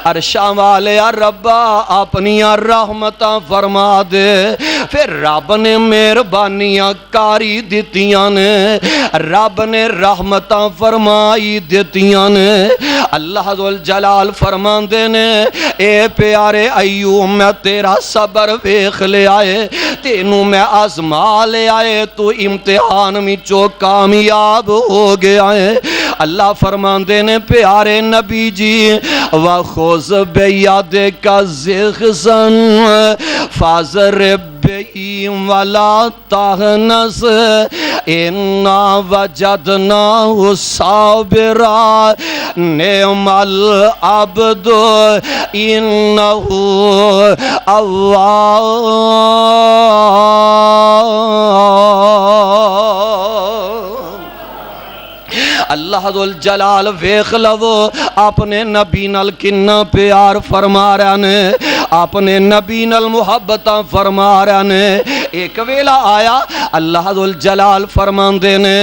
عرشاں والے یا ربا اپنیاں رحمتاں فرما دے پھر رب نے مہربانیاں کاری دیتیاں نے رب نے رحمتاں فرمائی دیتیاں نے اللہ ذوالجلال فرمان دے نے اے پیارے ایوب میں تیرا صبر ویخ لے آئے تینوں میں آزما لے آئے تو امتحان میں چو کامیاب ہو گیا ہے اللہ فرمان دے نے پیارے نبی جی وَخُذْ بِيَدِكَ ضِغْثًا فَاضْرِبْ بِهِ وَلَا تَحْنَثْ إِنَّا وَجَدْنَاهُ صَابِرًا نِعْمَ الْعَبْدُ إِنَّهُ أَوَّابٌ اللہ ذوالجلال ویخ لو اپنے نبی نال کنہ پیار فرما رہا نے اپنے نبی نال محبتاں فرما رہا نے ایک ویلا آیا اللہ ذوالجلال فرمان دے نے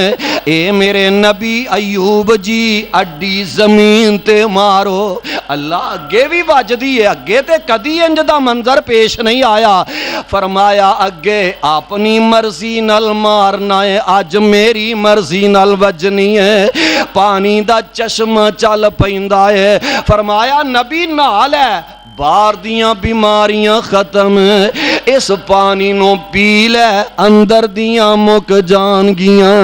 اے میرے نبی ایوب جی اڈی زمین تے مارو اللہ اگے بھی واجدی ہے اگے تے کدی انجدہ منظر پیش نہیں آیا فرمایا اگے اپنی مرضی نال مارنا ہے آج میری مرضی نال وجنی ہے پانی دا چشمہ چل پیندا ہے فرمایا نبی نال ہے بار دیاں بیماریاں ختم اس پانی نو پی لے اندر دیاں مک جان گیاں۔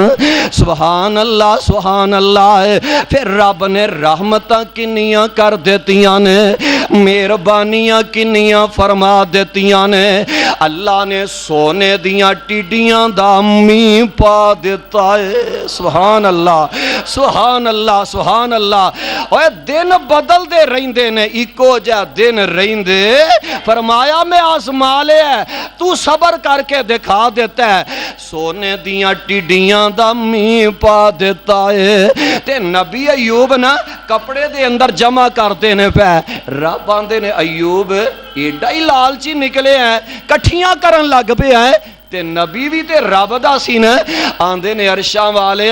سبحان اللہ سبحان اللہ۔ پھر رب نے رحمتاں کنیاں کر دیتیاں نے، مہربانیاں کنیاں فرما دیتیاں نے۔ اللہ نے سونے دیاں ٹیڈیاں دا می پا دیتا ہے۔ سبحان اللہ سبحان اللہ سبحان اللہ۔ اوے دن بدل دے رہندے نے، ایکو جا دن رہندے، فرمایا میں آزما لے ہے، تو صبر کر کے دکھا دیتا ہے۔ سونے دیاں ٹیڈیاں دا می پا دیتا ہے۔ تے نبی ایوب نا کپڑے دے اندر جمع کر دینے پہ رب آندے نے ایوب ایڈا ہی لالچی نکلے ہیں، کٹھیاں کرن لگ پہ ہیں۔ تے نبی بھی تے رب دا سی نا، آندے نے عرشاں والے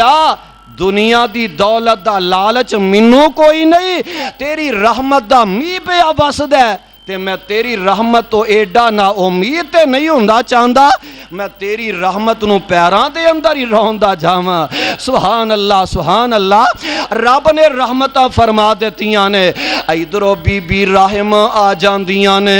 دنیا دی دولت دا لالچ منوں کوئی نہیں، تیری رحمت دا می پہ وسد ہے، تے میں تیری رحمت تو ایڈا نا امید تے نہیں ہوندا چاہندا، میں تیری رحمت نو پیران دے اندر ہی رہندا جاواں۔ سبحان اللہ سبحان اللہ۔ رب نے رحمتاں فرما دیتیاں نے، ادھروں بی بی رحم آ جاندیاں نے،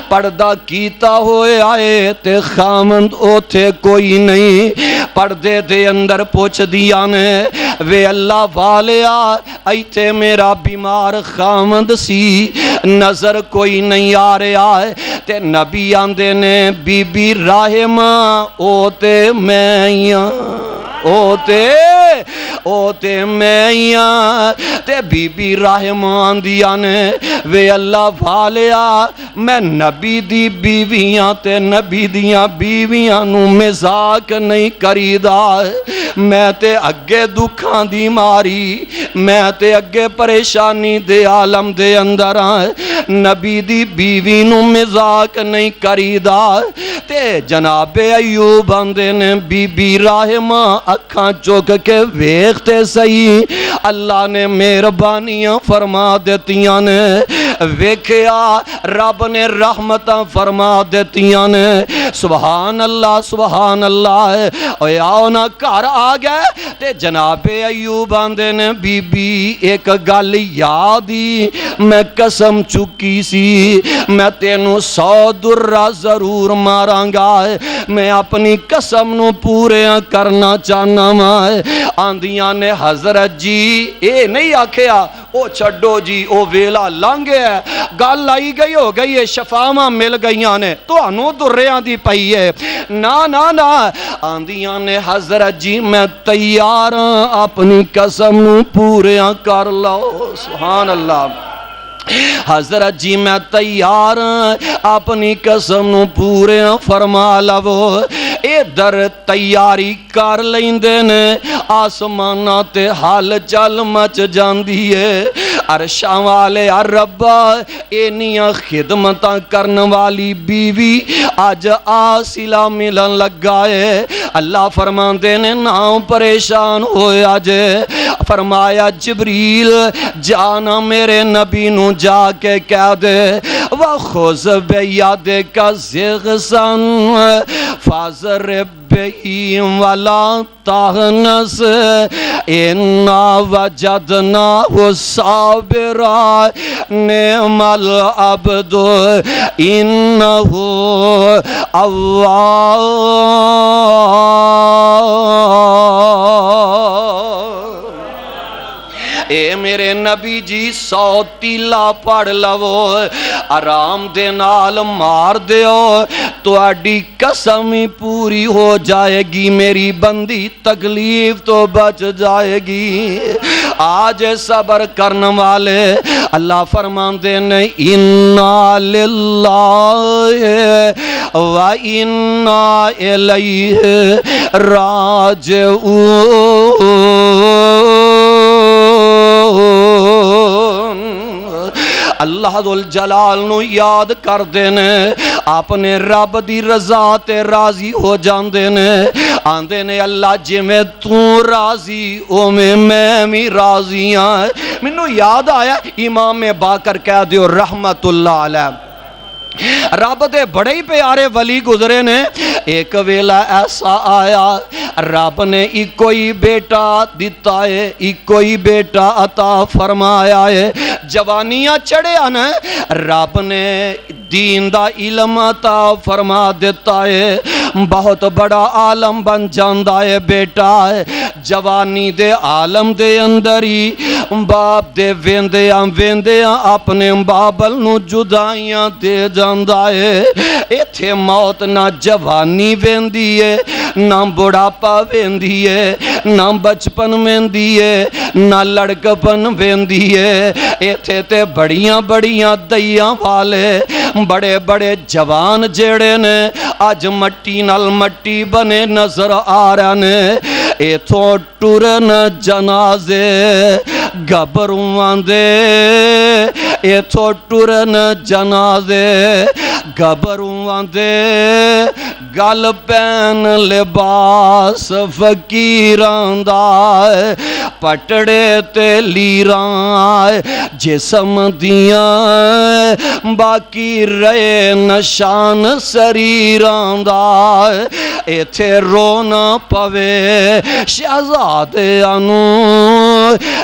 پردہ کیتا ہوئے آئے تے خامند اوتھے کوئی نہیں، پردے دے اندر پوچھ دیا نے، وے اللہ والیا ایتھے میرا بیمار خامند سی، نظر کوئی نہیں آ رہا ہے۔ تے نبی آندے نے بی بی رحم اوتے میں اوتے میں تے بی بی رحم آندیاں نے، وے اللہ والیا میں نبی دی بیویاں تے نبی دیاں بیویاں نو مزاق نہیں کریدا، میں تے اگے دکھاں دی ماری، میں تے اگے پریشانی دے عالم دے اندر نبی دی بیوی نو مزاق نہیں کریدا۔ تے جناب ایوب آندے نے بی بی رحم اکھاں چوک کے ویکھتے سہی، اللہ نے مہربانیاں فرما دیتیاں نے، ویکھیا رب نے رحمتاں فرما دیتیاں نے۔ سبحان اللہ سبحان اللہ۔ اوے آؤ نا گھر آ گئے تے جناب ایوب آندے نے بی بی ایک گل یادی میں قسم چکی سی، میں تینوں 100 درہ ضرور ماراں گا، میں اپنی قسم نو پورے کرنا چاہنا مائے۔ آندیاں نے حضرت جی اے نہیں آکھیا او چھڑو جی او ویلا لانگے ہے، گل آئی گئی ہو گئی ہے، شفاواں مل گئیاں نے تو انو دریاں دی پئی ہے، نا نا نا۔ آندیاں نے حضرت جی میں تیار اپنی قسم نو پورے کر لو۔ سبحان اللہ۔ حضرت جی میں تیار اپنی قسم نو پورے فرما لو۔ ادھر تیاری کر لیندے نے، آسماناں تے حال چل مچ جاندی ہے، عرشاں والے ربا اینیاں خدمتاں کرن والی بیوی اج آسلا ملن لگا ہے۔ اللہ فرماندے نے نہ پریشان ہویا جے، فرمایا جبریل جانا میرے نبی نو جا کے کہہ دے وَخُذْ بِيَدِكَ ضِغْثًا فَاضْرِب بِهِ وَلَا تَحْنَثْ إِنَّا وَجَدْنَاهُ صَابِرًا نِعْمَ الْعَبْدُ إِنَّهُ أَوَّابٌ۔ اے میرے نبی جی 100 تیلا پڑھ لو، آرام دے نال مار دیو، تو اڈی قسم ہی پوری ہو جائے گی، میری بندی تکلیف تو بچ جائے گی۔ آج صبر کرن والے اللہ فرماندے نے اِنَّا لِلَّهِ وَإِنَّا إِلَيْهِ راجعون۔ اللہ ذوالجلال نو یاد کر دینے، اپنے رب دی رضا تے راضی ہو جاندے نے، آندے نے اللہ جی میں تو راضی او میں بھی راضی ہاں۔ منو یاد آیا امام باقر کہہ دیو رحمت اللہ علیہ، رب دے بڑے ہی پیارے ولی گزرے نے. ایک ویلا ایسا آیا رب نے ایک کوئی بیٹا دیتا ہے, ایک کوئی بیٹا عطا فرمایا ہے. جوانیاں چڑھیا نا رب نے دین دا علم عطا فرما دیتا ہے, بہت بڑا عالم بن جاندا ہے بیٹا ہے. جوانی دے عالم دے اندر ہی باپ دے ویندیاں اپنے بابل نو جدائیاں دے جاندا ہے. ایتھے موت نہ جوانی ویندی ہے, نہ بڑھاپا ویندی ہے, نہ بچپن ویندی ہے, نہ لڑکپن ویندی ہے. ایتھے تے بڑیاں دیاں والے بڑے بڑے جوان جیڑے نے آج مٹی نال مٹی بنے نظر آ رہے نے. ایتھوں ٹرن جنازے گھبروان دے, ایتھوں ٹرن جنازے گھبروان دے. گل پین لباس فقیران دا, پٹڑے تے لیران جسم دیاں باقی رہے نشان سریران دا. ایتھے رونا پوے شہزادیاں نو,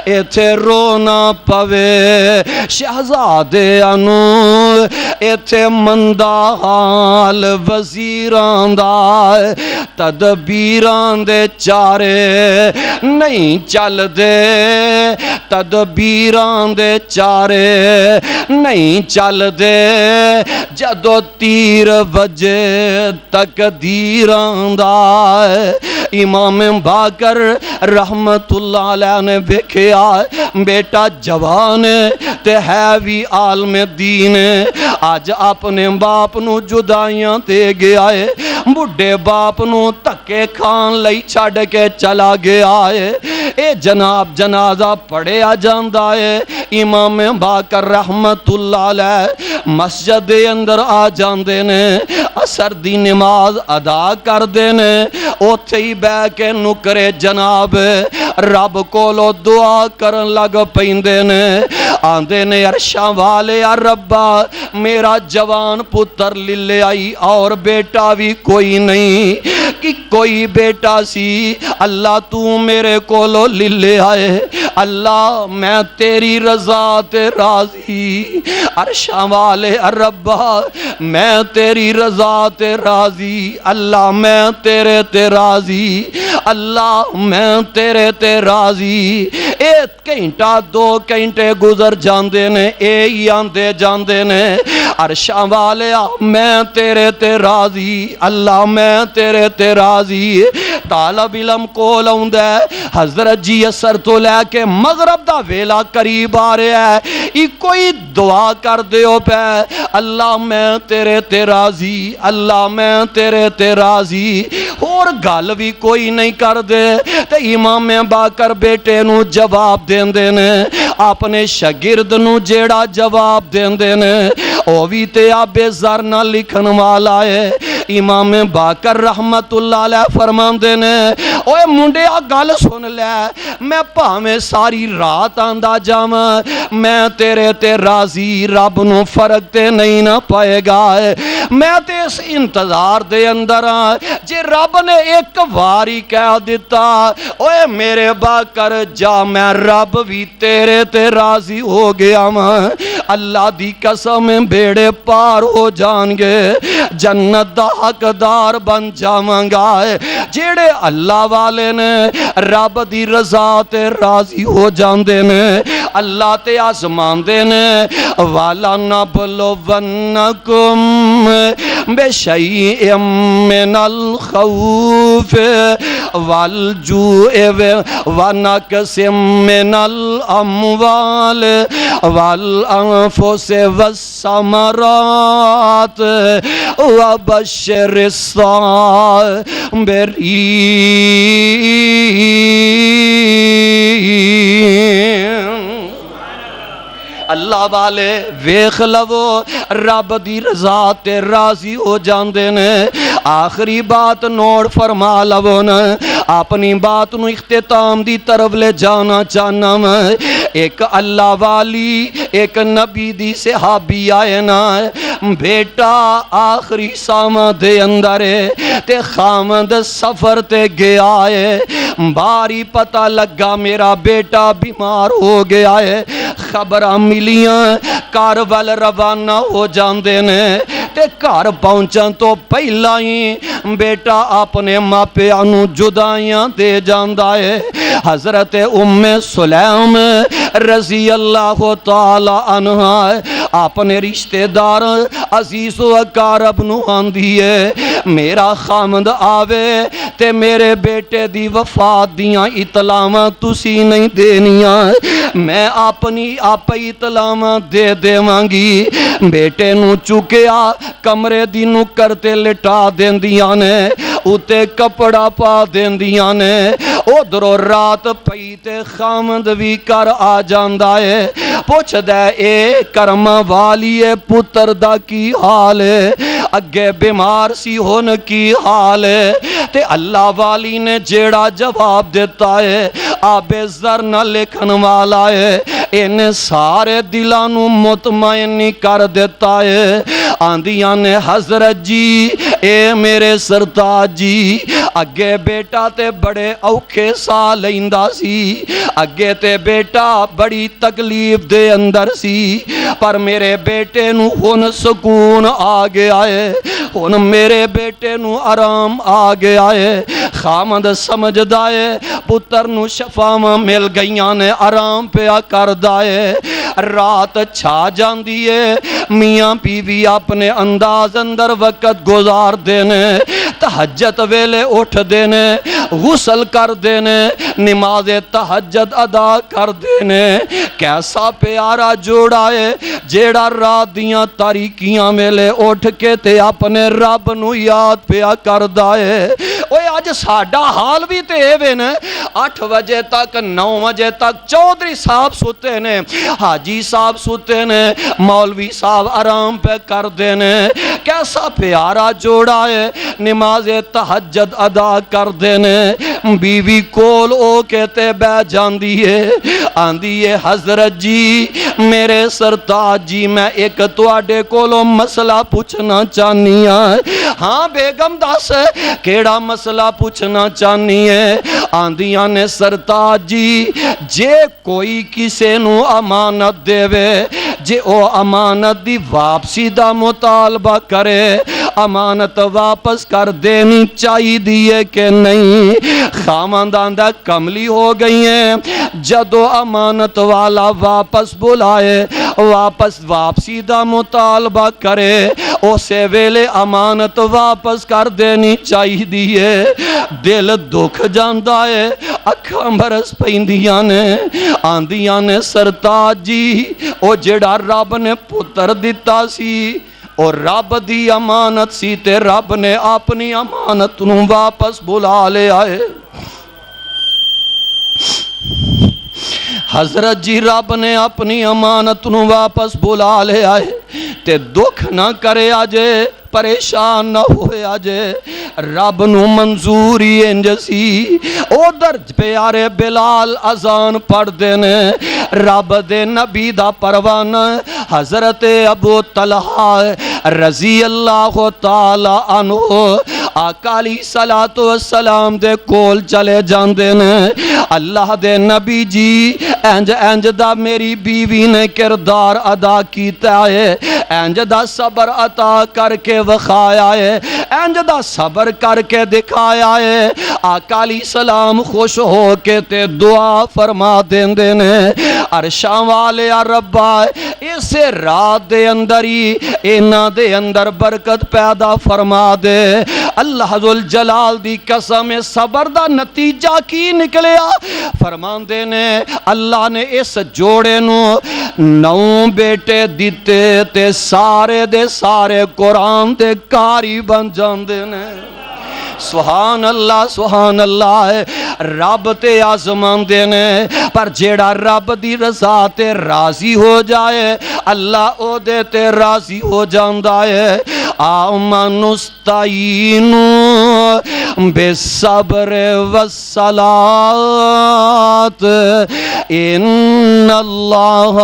ایتھے رونا پوے شہزادیاں نو, ایتھے مندہ حال وزیران دا. تدبیران دے چارے نہیں چل دے, تدبیران دے چارے نہیں چل دے. جدو تیر وجے تقدیران دا. امام باقر رحمت اللہ علیہ نے دیکھیا بیٹا جوان تے ہے بھی عالم دین, آج اپنے باپ نو جدائیاں دے گیا ہے, بڑھے باپ نو تکے کھان لئی چھڑ کے چلا گیا ہے. اے جناب جنازہ پڑھیا جاندہ ہے. امام باقر رحمت اللہ علیہ مسجد اندر آ جاندے نے, عصر دی نماز ادا کر دینے, اوتھے ہی بے کے نکرے جناب رب کولو دعا کرن لگ پیندے نے. آندے نے عرشاں والے یا ربا میرا جوان پتر للے آئی اور بیٹا بھی کوئی نہیں, کہ کوئی بیٹا سی اللہ تو میرے کولو للے آئے. اللہ میں تیری رضا تے راضی, عرشاں والے ربا میں تیری رضا تے راضی, اللہ میں تیرے تے راضی, اللہ میں تیرے تے راضی. ایک گھنٹہ دو گھنٹے گزر جاندے نے, اے ہی آندے جاندے نے عرشاں والے میں تیرے تے راضی, اللہ میں تیرے تے راضی. طالب علم کول آؤندہ ہے حضرت جی اثر تو لے کے مغرب دا ویلا قریب آ رہا ہے, ایک کوئی دعا کر دیو پہ اللہ میں تیرے تے راضی, اللہ میں تیرے تے راضی. اور گل بھی کوئی نہیں کر دے تے امام باقر بیٹے نو جواب دین دے نے, اپنے شاگرد نو جیڑا جواب دین دے نے او بھی تے آبے زر نہ لکھن والا ہے. امام باقر رحمت اللہ علیہ فرمان دے نے اوے منڈے آ گل سن لے, میں پاویں ساری رات آندہ جام میں تیرے تے راضی, رب نو فرق تے نہیں نہ پائے گا. میں تے اس انتظار دے اندر جے رب نے ایک واری کہہ دیتا اوے میرے باقر جا میں رب بھی تیرے تے راضی ہو گیا. اللہ دی قسم بیڑے پار ہو جان گے, جنت دا حقدار بن جاواں گا. جیڑے اللہ والے نے رب دی رضا تے راضی ہو جاندے نے, اللہ تے آزمان دے نے. وَلَنَبْلُوَنَّكُمْ بِشَيْءٍ مِّنَ الْخَوْفِ وَالْجُوعِ وَنَقْصٍ مِّنَ الْأَمْوَالِ وَالْأَنفُسِ وَالثَّمَرَاتِ وَبَشِّرِ الصَّابِرِينَ. اللہ والے ویخ لو رب دی رضا تے راضی ہو جاندے نے. آخری بات نوٹ فرما لو نا, اپنی بات نو اختتام دی طرف لے جانا چاہنا میں. ایک اللہ والی ایک نبی دی صحابی آئے نا بیٹا آخری سامہ دے اندر تے خامد سفر تے گیا ہے باری پتہ لگا میرا بیٹا بیمار ہو گیا ہے خبراں ملیاں کار وال روانہ ہو جاندے نے تے کار پہنچن تو پہلا ہی بیٹا اپنے ماپیاں نو جدائیاں دے جاندا ہے حضرت ام سلیم رضی اللہ تعالی عنہ اپنے رشتہ دار عزیز و اقارب نو آندی ہے میرا خامد آوے تے میرے بیٹے دی وفات دیاں اطلاعاں تسی نہیں دینیاں میں اپنی آپ اطلاعاں دے دیواں گی بیٹے نو چکیا کمرے دی نکر تے لٹا دیندیاں نے اتے کپڑا پا دیندیاں نے ادھروں رات پئی تے خامد بھی کر آ جاندا ہے پوچھ دے اے کرم والی پتر دا کی حال ہے اگے بیمار سی ہون کی حال ہے تے اللہ والی نے جیڑا جواب دیتا ہے آبے زر نہ لکھن والا ہے ان سارے دلانو مطمئنی کر دیتا ہے آندیاں نے حضرت جی اے میرے سرتاج جی اگے بیٹا تے بڑے اوکھے سا لیندا سی اگے تے بیٹا بڑی تکلیف دے اندر سی پر میرے بیٹے نو ہن سکون آ گیا ہے ہن میرے بیٹے نو آرام آ گیا ہے خامد سمجھدا ہے پتر نو شفاواں مل گئیاں نے آرام پیا کردا ہے رات چھا جاندی ہے میاں بیوی اپنے انداز اندر وقت گزار دینے تہجد ویلے اٹھ دینے غسل کر دینے نماز تہجد ادا کر دینے کیسا پیارا جوڑا ہے جیڑا رات دیاں تاریکیاں ویلے اٹھ کے تے اپنے رب نو یاد پیا کردا ہے اوے آج ساڈا حال بھی تے ایویں نے 8 بجے تک 9 بجے تک چودھری صاحب سوتے نے حاجی صاحب سوتے نے مولوی صاحب آرام پہ کر دینے کیسا پیارا جوڑا ہے نماز تہجد ادا کر دینے بیوی کول او کہتے بے جاندی ہے آندی ہے حضرت جی میرے سرتاج جی میں ایک تواڈے کولوں مسئلہ پوچھنا چاہنی ہاں بیگم دس کیڑا مسئلہ پوچھنا چاہنی ہے آندیاں نے سرتاج جی جے کوئی کسے نو امانت دے وے جے او امانت دی واپسی دا مطالبہ کرے امانت واپس کر دینی چاہی دیئے کہ نہیں خامندان دا کملی ہو گئی ہیں جدو امانت والا واپس بلائے واپسی دا مطالبہ کرے اسے ویلے امانت واپس کر دینی چاہی دیئے دل دکھ جاندہ ہے اکھاں برس پیندیاں نے آندیاں نے سرتاج جی او جڑا رب نے پتر دیتا سی اور رب دی امانت سی تے رب نے اپنی امانت نو واپس بلا لے آئے حضرت جی رب نے اپنی امانت نو واپس بلا لے آئے تے دکھ نہ کرے آجے پریشان نہ ہوئے آجے رب نو منظوری انج سی او درج پیارے بلال اذان پڑھ دینے رب دے نبی دا پروانہ حضرت ابو طلحہ رضی اللہ تعالی عنہ آقا علیہ السلام دے کول چلے جاندے نے اللہ دے نبی جی انج دا میری بیوی نے کردار ادا کیتا ہے انج دا صبر عطا کر کے وخایا ہے انج دا صبر کر کے دکھایا ہے آقا علیہ السلام خوش ہو کے تے دعا فرما دیندے نے عرشاں والے ربا اسے رات دے اندر ہی اینا دے اندر برکت پیدا فرما دے اللہ ذوالجلال دی قسم صبر دا نتیجہ کی نکلیا فرمان دے نے اللہ نے اس جوڑے نو 9 بیٹے دیتے تے سارے دے سارے قرآن تے کاری بن جاندے نے سبحان اللہ ہے رب تے آزمان دینے پر جیڑا رب دی رضا تے راضی ہو جائے اللہ او دے تے راضی ہو جاندہ ہے آمن استعینو بالصبر والصلاة ان اللہ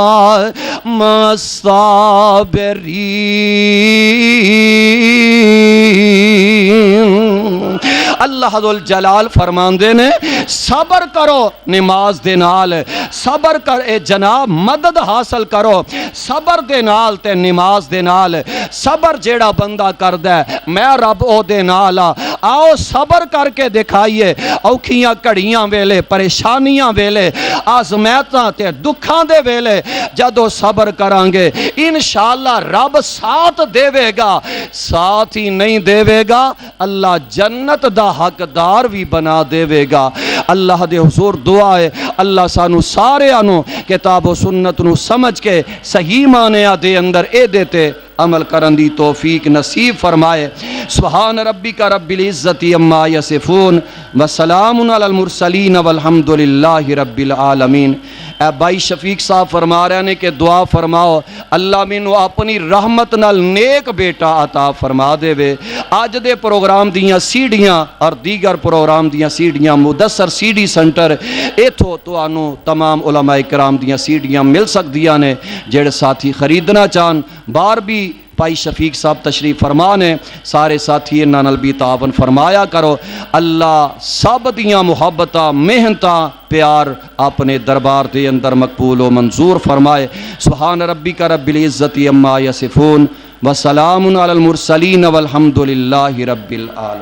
مع الصابرین۔ اللہ ذو الجلال فرماندے نے صبر کرو نماز دے نال، صبر کر اے جناب مدد حاصل کرو صبر دے نال تے نماز دے نال۔ صبر جیڑا بندہ کردہ ہے میں رب او دے نال آؤ صبر کر کے دکھائیے، اوکھیاں کڑیاں ویلے، پریشانیاں ویلے، آزمائتاں تے دکھاں دے ویلے جدو صبر کرانگے انشاءاللہ رب ساتھ دے گا، ساتھ ہی نہیں دے گا اللہ جنت دا حقدار بھی بنا دے گا۔ اللہ دے حضور دعا ہے اللہ سانو سارے آنو کتاب و سنت نو سمجھ کے صحیح معنی دے اندر اے دیتے عمل کرن دی توفیق نصیب فرمائے۔ سبحان ربک رب العزت عما یصفون وسلام علی المرسلین والحمدللہ رب العالمین۔ اے بھائی شفیق صاحب فرما رہے ہیں کہ دعا فرماؤ اللہ مینو اپنی رحمت نال نیک بیٹا عطا فرما دے وے۔ آج دے پروگرام دیاں سیڑیاں اور دیگر پروگرام دیاں سیڑیاں مدثر سیڑی سنٹر ایتھو تو آنو تمام علماء کرام دیاں سیڑیاں مل سکدیاں نے، جڑے ساتھی خریدنا چاہن بار بھی بھائی شفیق صاحب تشریف فرمانے سارے ساتھی انہاں نال بھی تعاون فرمایا کرو۔ اللہ سب دیاں محبتاں محنتاں پیار اپنے دربار دے اندر مقبول و منظور فرمائے۔ سبحان ربک رب العزت عما یصفون وسلام علی المرسلین والحمدللہ رب العالمین۔